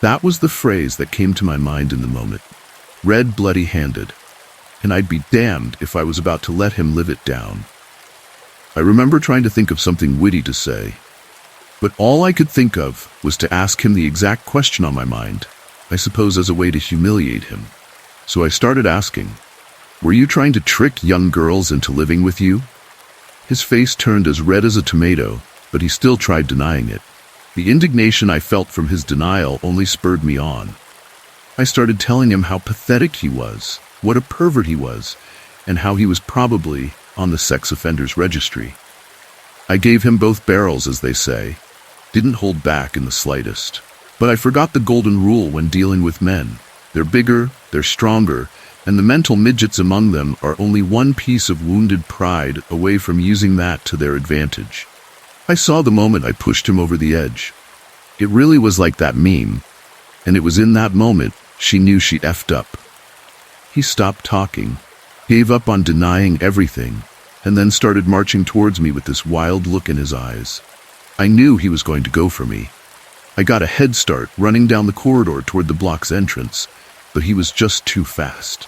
That was the phrase that came to my mind in the moment. Red bloody-handed. And I'd be damned if I was about to let him live it down. I remember trying to think of something witty to say, but all I could think of was to ask him the exact question on my mind, I suppose as a way to humiliate him. So I started asking, "Were you trying to trick young girls into living with you?" His face turned as red as a tomato, but he still tried denying it. The indignation I felt from his denial only spurred me on. I started telling him how pathetic he was, what a pervert he was, and how he was probably on the sex offenders registry. I gave him both barrels, as they say, didn't hold back in the slightest. But I forgot the golden rule when dealing with men. They're bigger, they're stronger, and the mental midgets among them are only one piece of wounded pride away from using that to their advantage. I saw the moment I pushed him over the edge. It really was like that meme, and it was in that moment she knew she effed up. He stopped talking, gave up on denying everything, and then started marching towards me with this wild look in his eyes. I knew he was going to go for me. I got a head start running down the corridor toward the block's entrance, but he was just too fast.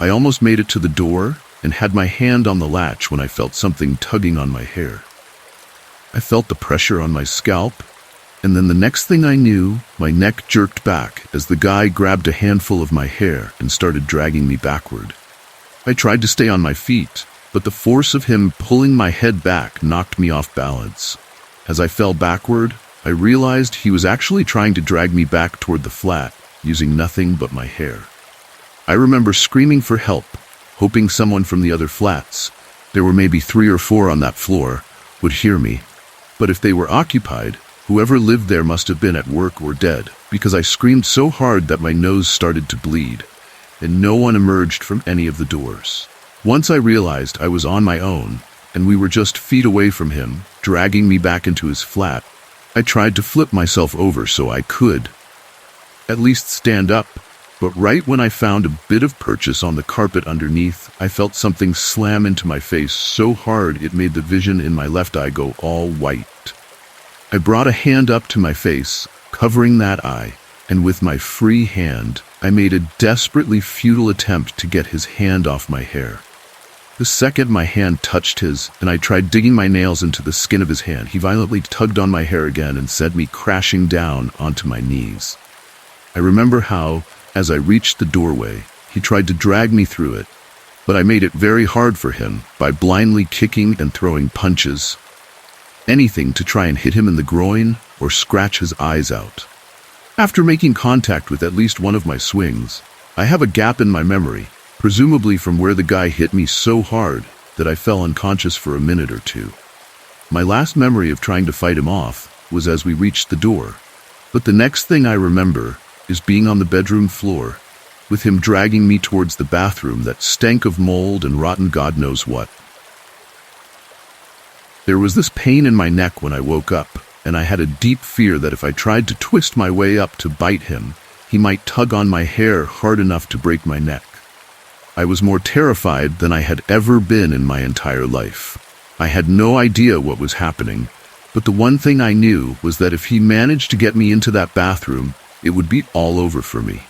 I almost made it to the door and had my hand on the latch when I felt something tugging on my hair. I felt the pressure on my scalp, and then the next thing I knew, my neck jerked back as the guy grabbed a handful of my hair and started dragging me backward. I tried to stay on my feet, but the force of him pulling my head back knocked me off balance. As I fell backward, I realized he was actually trying to drag me back toward the flat, using nothing but my hair. I remember screaming for help, hoping someone from the other flats, there were maybe 3 or 4 on that floor, would hear me. But if they were occupied, whoever lived there must have been at work or dead, because I screamed so hard that my nose started to bleed, and no one emerged from any of the doors. Once I realized I was on my own, and we were just feet away from him, dragging me back into his flat, I tried to flip myself over so I could at least stand up, but right when I found a bit of purchase on the carpet underneath, I felt something slam into my face so hard it made the vision in my left eye go all white. I brought a hand up to my face, covering that eye, and with my free hand, I made a desperately futile attempt to get his hand off my hair. The second my hand touched his, and I tried digging my nails into the skin of his hand, he violently tugged on my hair again and sent me crashing down onto my knees. I remember how, as I reached the doorway, he tried to drag me through it, but I made it very hard for him by blindly kicking and throwing punches, anything to try and hit him in the groin or scratch his eyes out. After making contact with at least one of my swings, I have a gap in my memory, presumably from where the guy hit me so hard that I fell unconscious for a minute or two. My last memory of trying to fight him off was as we reached the door, but the next thing I remember is being on the bedroom floor, with him dragging me towards the bathroom that stank of mold and rotten God knows what. There was this pain in my neck when I woke up, and I had a deep fear that if I tried to twist my way up to bite him, he might tug on my hair hard enough to break my neck. I was more terrified than I had ever been in my entire life. I had no idea what was happening, but the one thing I knew was that if he managed to get me into that bathroom, it would be all over for me.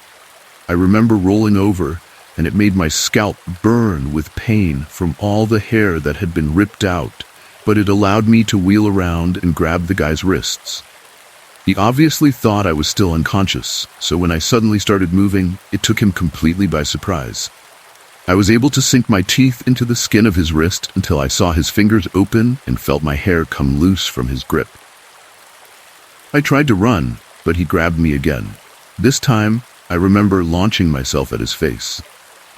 I remember rolling over, and it made my scalp burn with pain from all the hair that had been ripped out, but it allowed me to wheel around and grab the guy's wrists. He obviously thought I was still unconscious, so when I suddenly started moving, it took him completely by surprise. I was able to sink my teeth into the skin of his wrist until I saw his fingers open and felt my hair come loose from his grip. I tried to run, but he grabbed me again. This time, I remember launching myself at his face.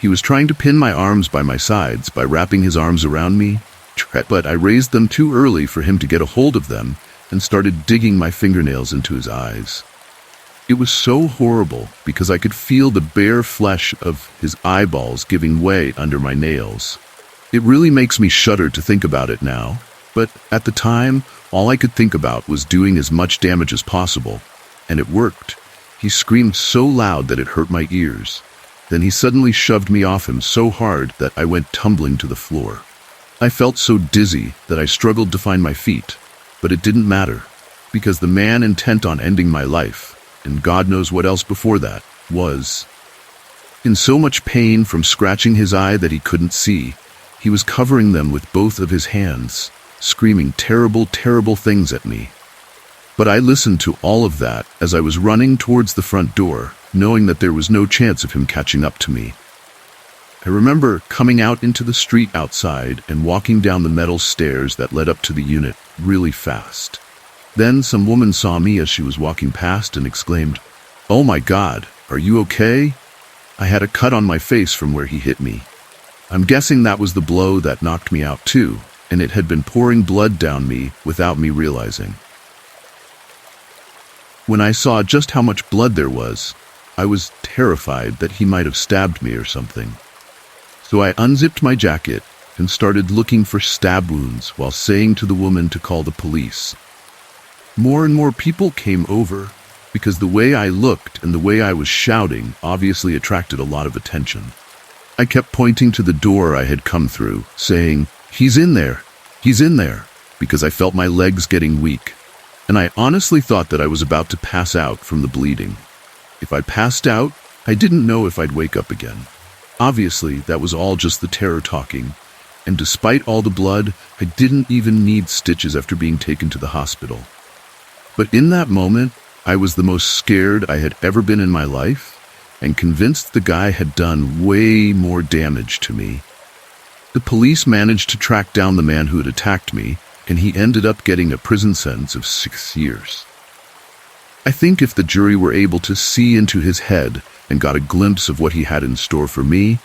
He was trying to pin my arms by my sides by wrapping his arms around me, but I raised them too early for him to get a hold of them and started digging my fingernails into his eyes. It was so horrible because I could feel the bare flesh of his eyeballs giving way under my nails. It really makes me shudder to think about it now, but at the time, all I could think about was doing as much damage as possible, and it worked. He screamed so loud that it hurt my ears. Then he suddenly shoved me off him so hard that I went tumbling to the floor. I felt so dizzy that I struggled to find my feet, but it didn't matter, because the man intent on ending my life, and God knows what else before that, was in so much pain from scratching his eye that he couldn't see. He was covering them with both of his hands, screaming terrible, terrible things at me. But I listened to all of that as I was running towards the front door, knowing that there was no chance of him catching up to me. I remember coming out into the street outside and walking down the metal stairs that led up to the unit really fast. Then some woman saw me as she was walking past and exclaimed, "Oh my God, "Are you okay?" I had a cut on my face from where he hit me. I'm guessing that was the blow that knocked me out too, and it had been pouring blood down me without me realizing. When I saw just how much blood there was, I was terrified that he might have stabbed me or something. So I unzipped my jacket and started looking for stab wounds while saying to the woman to call the police. More and more people came over because the way I looked and the way I was shouting obviously attracted a lot of attention. I kept pointing to the door I had come through, saying, "He's in there, he's in there," because I felt my legs getting weak, and I honestly thought that I was about to pass out from the bleeding. If I passed out, I didn't know if I'd wake up again. Obviously, that was all just the terror talking, and despite all the blood, I didn't even need stitches after being taken to the hospital. But in that moment, I was the most scared I had ever been in my life, and convinced the guy had done way more damage to me. The police managed to track down the man who had attacked me, and he ended up getting a prison sentence of 6 years. I think if the jury were able to see into his head and got a glimpse of what he had in store for me,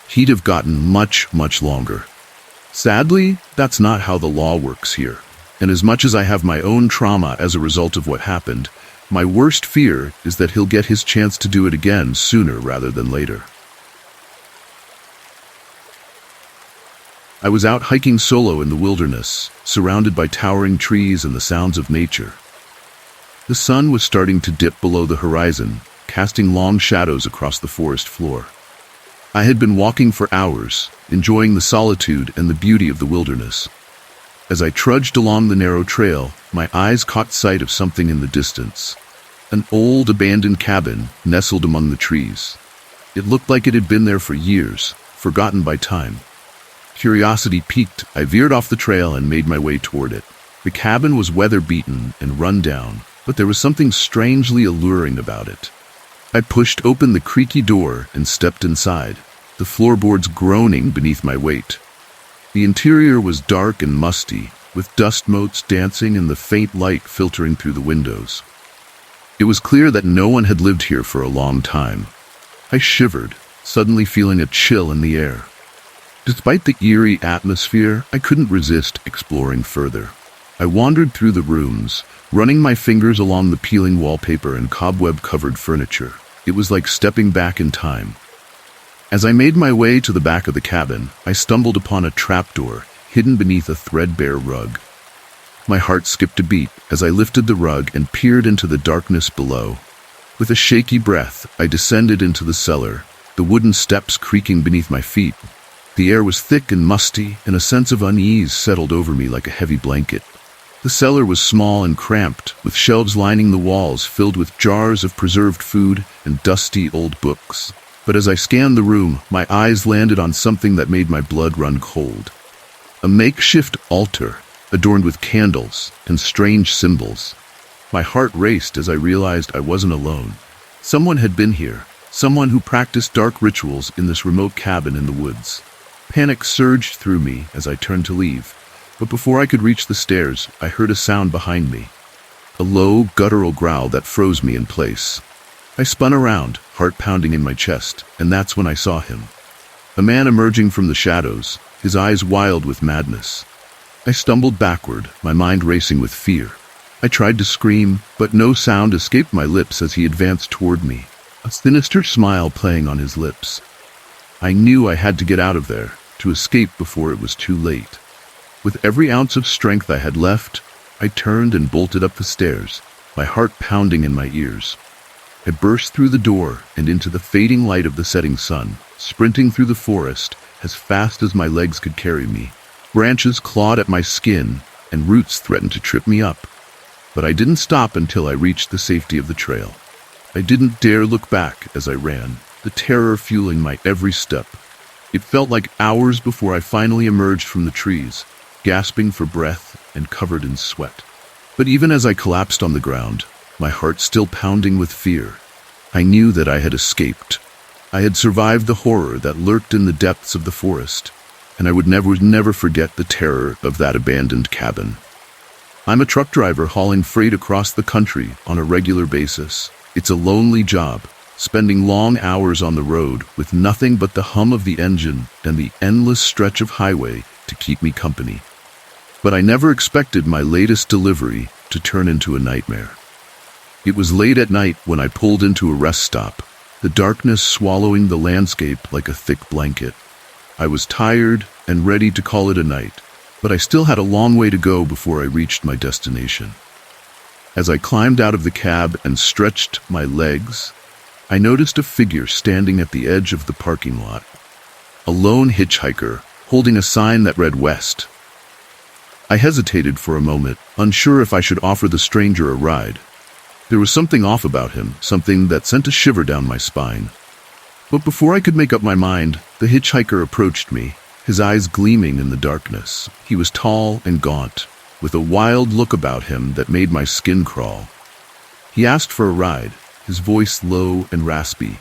he'd have gotten much, much longer. Sadly, that's not how the law works here. And as much as I have my own trauma as a result of what happened, my worst fear is that he'll get his chance to do it again sooner rather than later. I was out hiking solo in the wilderness, surrounded by towering trees and the sounds of nature. The sun was starting to dip below the horizon, casting long shadows across the forest floor. I had been walking for hours, enjoying the solitude and the beauty of the wilderness. As I trudged along the narrow trail, my eyes caught sight of something in the distance. An old abandoned cabin nestled among the trees. It looked like it had been there for years, forgotten by time. Curiosity piqued, I veered off the trail and made my way toward it. The cabin was weather-beaten and run down, but there was something strangely alluring about it. I pushed open the creaky door and stepped inside, the floorboards groaning beneath my weight. The interior was dark and musty, with dust motes dancing and the faint light filtering through the windows. It was clear that no one had lived here for a long time. I shivered, suddenly feeling a chill in the air. Despite the eerie atmosphere, I couldn't resist exploring further. I wandered through the rooms, running my fingers along the peeling wallpaper and cobweb-covered furniture. It was like stepping back in time. As I made my way to the back of the cabin, I stumbled upon a trapdoor hidden beneath a threadbare rug. My heart skipped a beat as I lifted the rug and peered into the darkness below. With a shaky breath, I descended into the cellar, the wooden steps creaking beneath my feet. The air was thick and musty, and a sense of unease settled over me like a heavy blanket. The cellar was small and cramped, with shelves lining the walls filled with jars of preserved food and dusty old books. But as I scanned the room, my eyes landed on something that made my blood run cold. A makeshift altar, adorned with candles and strange symbols. My heart raced as I realized I wasn't alone. Someone had been here, someone who practiced dark rituals in this remote cabin in the woods. Panic surged through me as I turned to leave, but before I could reach the stairs, I heard a sound behind me. A low, guttural growl that froze me in place. I spun around, heart pounding in my chest, and that's when I saw him. A man emerging from the shadows, his eyes wild with madness. I stumbled backward, my mind racing with fear. I tried to scream, but no sound escaped my lips as he advanced toward me, a sinister smile playing on his lips. I knew I had to get out of there, to escape before it was too late. With every ounce of strength I had left, I turned and bolted up the stairs, my heart pounding in my ears. I burst through the door and into the fading light of the setting sun, sprinting through the forest as fast as my legs could carry me. Branches clawed at my skin, and roots threatened to trip me up. But I didn't stop until I reached the safety of the trail. I didn't dare look back as I ran, the terror fueling my every step. It felt like hours before I finally emerged from the trees, gasping for breath and covered in sweat. But even as I collapsed on the ground, my heart still pounding with fear, I knew that I had escaped. I had survived the horror that lurked in the depths of the forest, and I would never forget the terror of that abandoned cabin. I'm a truck driver hauling freight across the country on a regular basis. It's a lonely job, spending long hours on the road with nothing but the hum of the engine and the endless stretch of highway to keep me company. But I never expected my latest delivery to turn into a nightmare. It was late at night when I pulled into a rest stop, the darkness swallowing the landscape like a thick blanket. I was tired and ready to call it a night, but I still had a long way to go before I reached my destination. As I climbed out of the cab and stretched my legs, I noticed a figure standing at the edge of the parking lot. A lone hitchhiker, holding a sign that read West. I hesitated for a moment, unsure if I should offer the stranger a ride. There was something off about him, something that sent a shiver down my spine. But before I could make up my mind, the hitchhiker approached me, his eyes gleaming in the darkness. He was tall and gaunt, with a wild look about him that made my skin crawl. He asked for a ride, his voice low and raspy.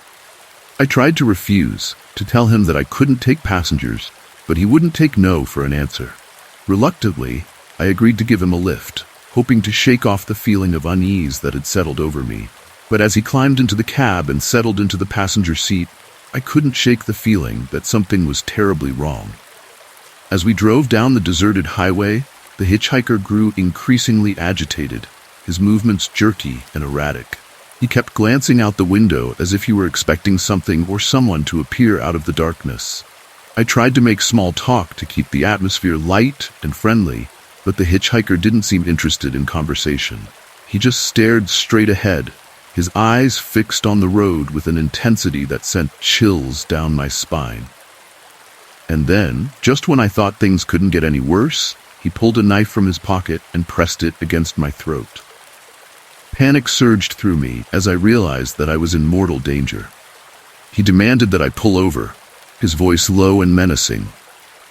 I tried to refuse, to tell him that I couldn't take passengers, but he wouldn't take no for an answer. Reluctantly, I agreed to give him a lift, hoping to shake off the feeling of unease that had settled over me. But as he climbed into the cab and settled into the passenger seat, I couldn't shake the feeling that something was terribly wrong. As we drove down the deserted highway, the hitchhiker grew increasingly agitated, his movements jerky and erratic. He kept glancing out the window as if he were expecting something or someone to appear out of the darkness. I tried to make small talk to keep the atmosphere light and friendly, but the hitchhiker didn't seem interested in conversation. He just stared straight ahead, his eyes fixed on the road with an intensity that sent chills down my spine. And then, just when I thought things couldn't get any worse, he pulled a knife from his pocket and pressed it against my throat. Panic surged through me as I realized that I was in mortal danger. He demanded that I pull over, his voice low and menacing.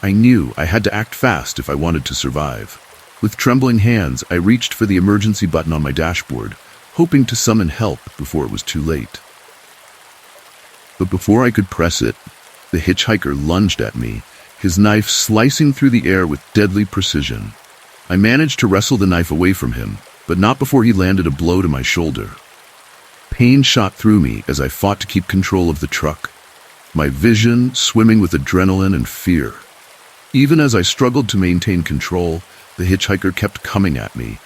I knew I had to act fast if I wanted to survive. With trembling hands, I reached for the emergency button on my dashboard, hoping to summon help before it was too late. But before I could press it, the hitchhiker lunged at me, his knife slicing through the air with deadly precision. I managed to wrestle the knife away from him, but not before he landed a blow to my shoulder. Pain shot through me as I fought to keep control of the truck, my vision swimming with adrenaline and fear. Even as I struggled to maintain control, the hitchhiker kept coming at me,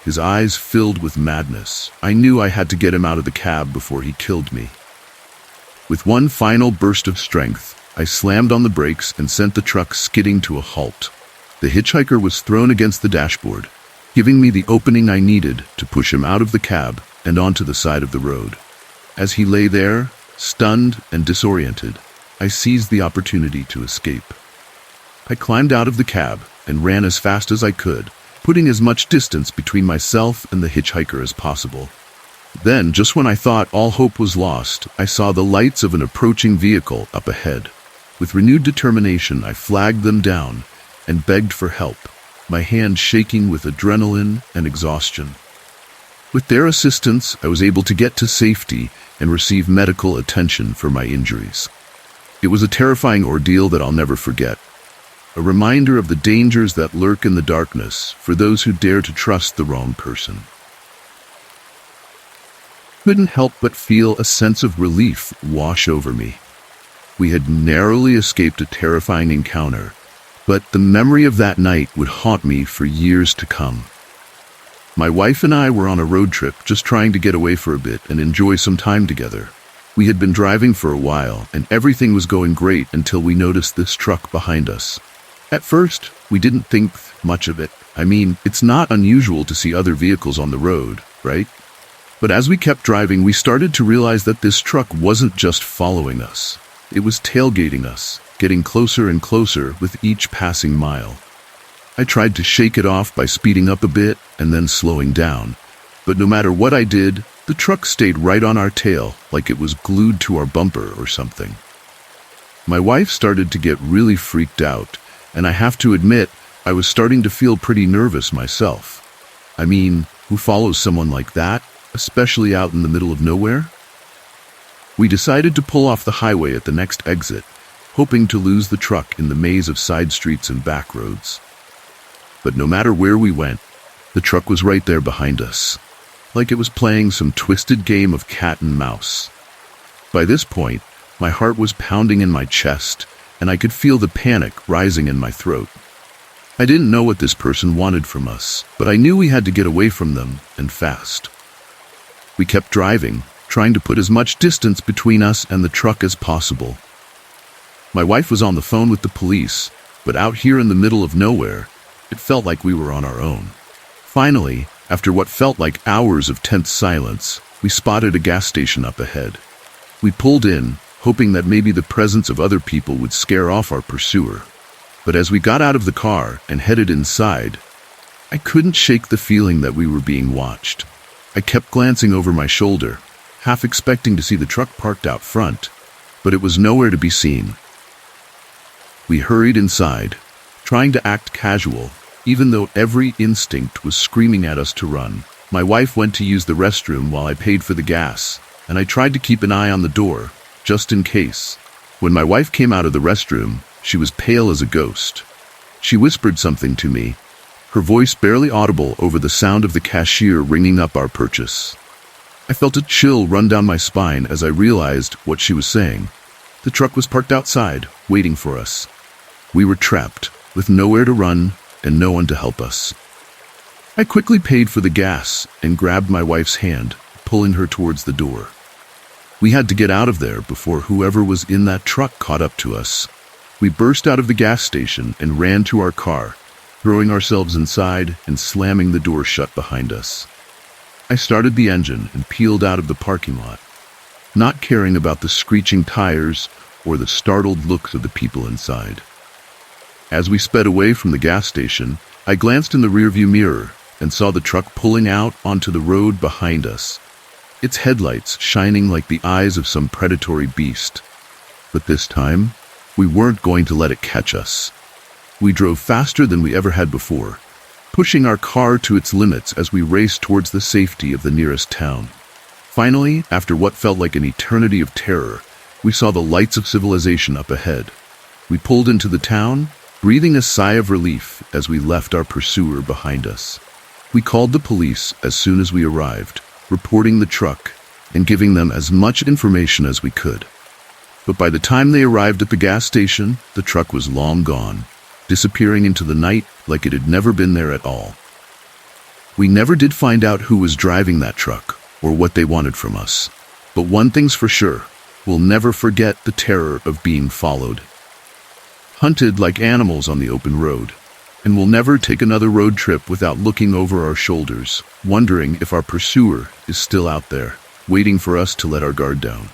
his eyes filled with madness. I knew I had to get him out of the cab before he killed me. With one final burst of strength, I slammed on the brakes and sent the truck skidding to a halt. The hitchhiker was thrown against the dashboard, giving me the opening I needed to push him out of the cab and onto the side of the road. As he lay there, stunned and disoriented, I seized the opportunity to escape. I climbed out of the cab and ran as fast as I could, putting as much distance between myself and the hitchhiker as possible. Then, just when I thought all hope was lost, I saw the lights of an approaching vehicle up ahead. With renewed determination, I flagged them down and begged for help, my hand shaking with adrenaline and exhaustion. With their assistance, I was able to get to safety and receive medical attention for my injuries. It was a terrifying ordeal that I'll never forget, a reminder of the dangers that lurk in the darkness for those who dare to trust the wrong person. Couldn't help but feel a sense of relief wash over me. We had narrowly escaped a terrifying encounter, but the memory of that night would haunt me for years to come. My wife and I were on a road trip, just trying to get away for a bit and enjoy some time together. We had been driving for a while, and everything was going great until we noticed this truck behind us. At first, we didn't think much of it. I mean, it's not unusual to see other vehicles on the road, right? But as we kept driving, we started to realize that this truck wasn't just following us. It was tailgating us, getting closer and closer with each passing mile. I tried to shake it off by speeding up a bit and then slowing down, but no matter what I did, the truck stayed right on our tail like it was glued to our bumper or something. My wife started to get really freaked out, and I have to admit, I was starting to feel pretty nervous myself. I mean, who follows someone like that, especially out in the middle of nowhere? We decided to pull off the highway at the next exit, hoping to lose the truck in the maze of side streets and back roads. But no matter where we went, the truck was right there behind us, like it was playing some twisted game of cat and mouse. By this point, my heart was pounding in my chest, and I could feel the panic rising in my throat. I didn't know what this person wanted from us, but I knew we had to get away from them, and fast. We kept driving, trying to put as much distance between us and the truck as possible. My wife was on the phone with the police, but out here in the middle of nowhere, it felt like we were on our own. Finally, after what felt like hours of tense silence, we spotted a gas station up ahead. We pulled in, hoping that maybe the presence of other people would scare off our pursuer. But as we got out of the car and headed inside, I couldn't shake the feeling that we were being watched. I kept glancing over my shoulder, half expecting to see the truck parked out front, but it was nowhere to be seen. We hurried inside, trying to act casual, even though every instinct was screaming at us to run. My wife went to use the restroom while I paid for the gas, and I tried to keep an eye on the door, just in case. When my wife came out of the restroom, she was pale as a ghost. She whispered something to me, her voice barely audible over the sound of the cashier ringing up our purchase. I felt a chill run down my spine as I realized what she was saying. The truck was parked outside, waiting for us. We were trapped, with nowhere to run and no one to help us. I quickly paid for the gas and grabbed my wife's hand, pulling her towards the door. We had to get out of there before whoever was in that truck caught up to us. We burst out of the gas station and ran to our car, throwing ourselves inside and slamming the door shut behind us. I started the engine and peeled out of the parking lot, not caring about the screeching tires or the startled looks of the people inside. As we sped away from the gas station, I glanced in the rearview mirror and saw the truck pulling out onto the road behind us, its headlights shining like the eyes of some predatory beast. But this time, we weren't going to let it catch us. We drove faster than we ever had before, pushing our car to its limits as we raced towards the safety of the nearest town. Finally, after what felt like an eternity of terror, we saw the lights of civilization up ahead. We pulled into the town, breathing a sigh of relief as we left our pursuer behind us. We called the police as soon as we arrived, reporting the truck and giving them as much information as we could. But by the time they arrived at the gas station, the truck was long gone, disappearing into the night like it had never been there at all. We never did find out who was driving that truck or what they wanted from us. But one thing's for sure, we'll never forget the terror of being followed, hunted like animals on the open road, and we'll never take another road trip without looking over our shoulders, wondering if our pursuer is still out there, waiting for us to let our guard down.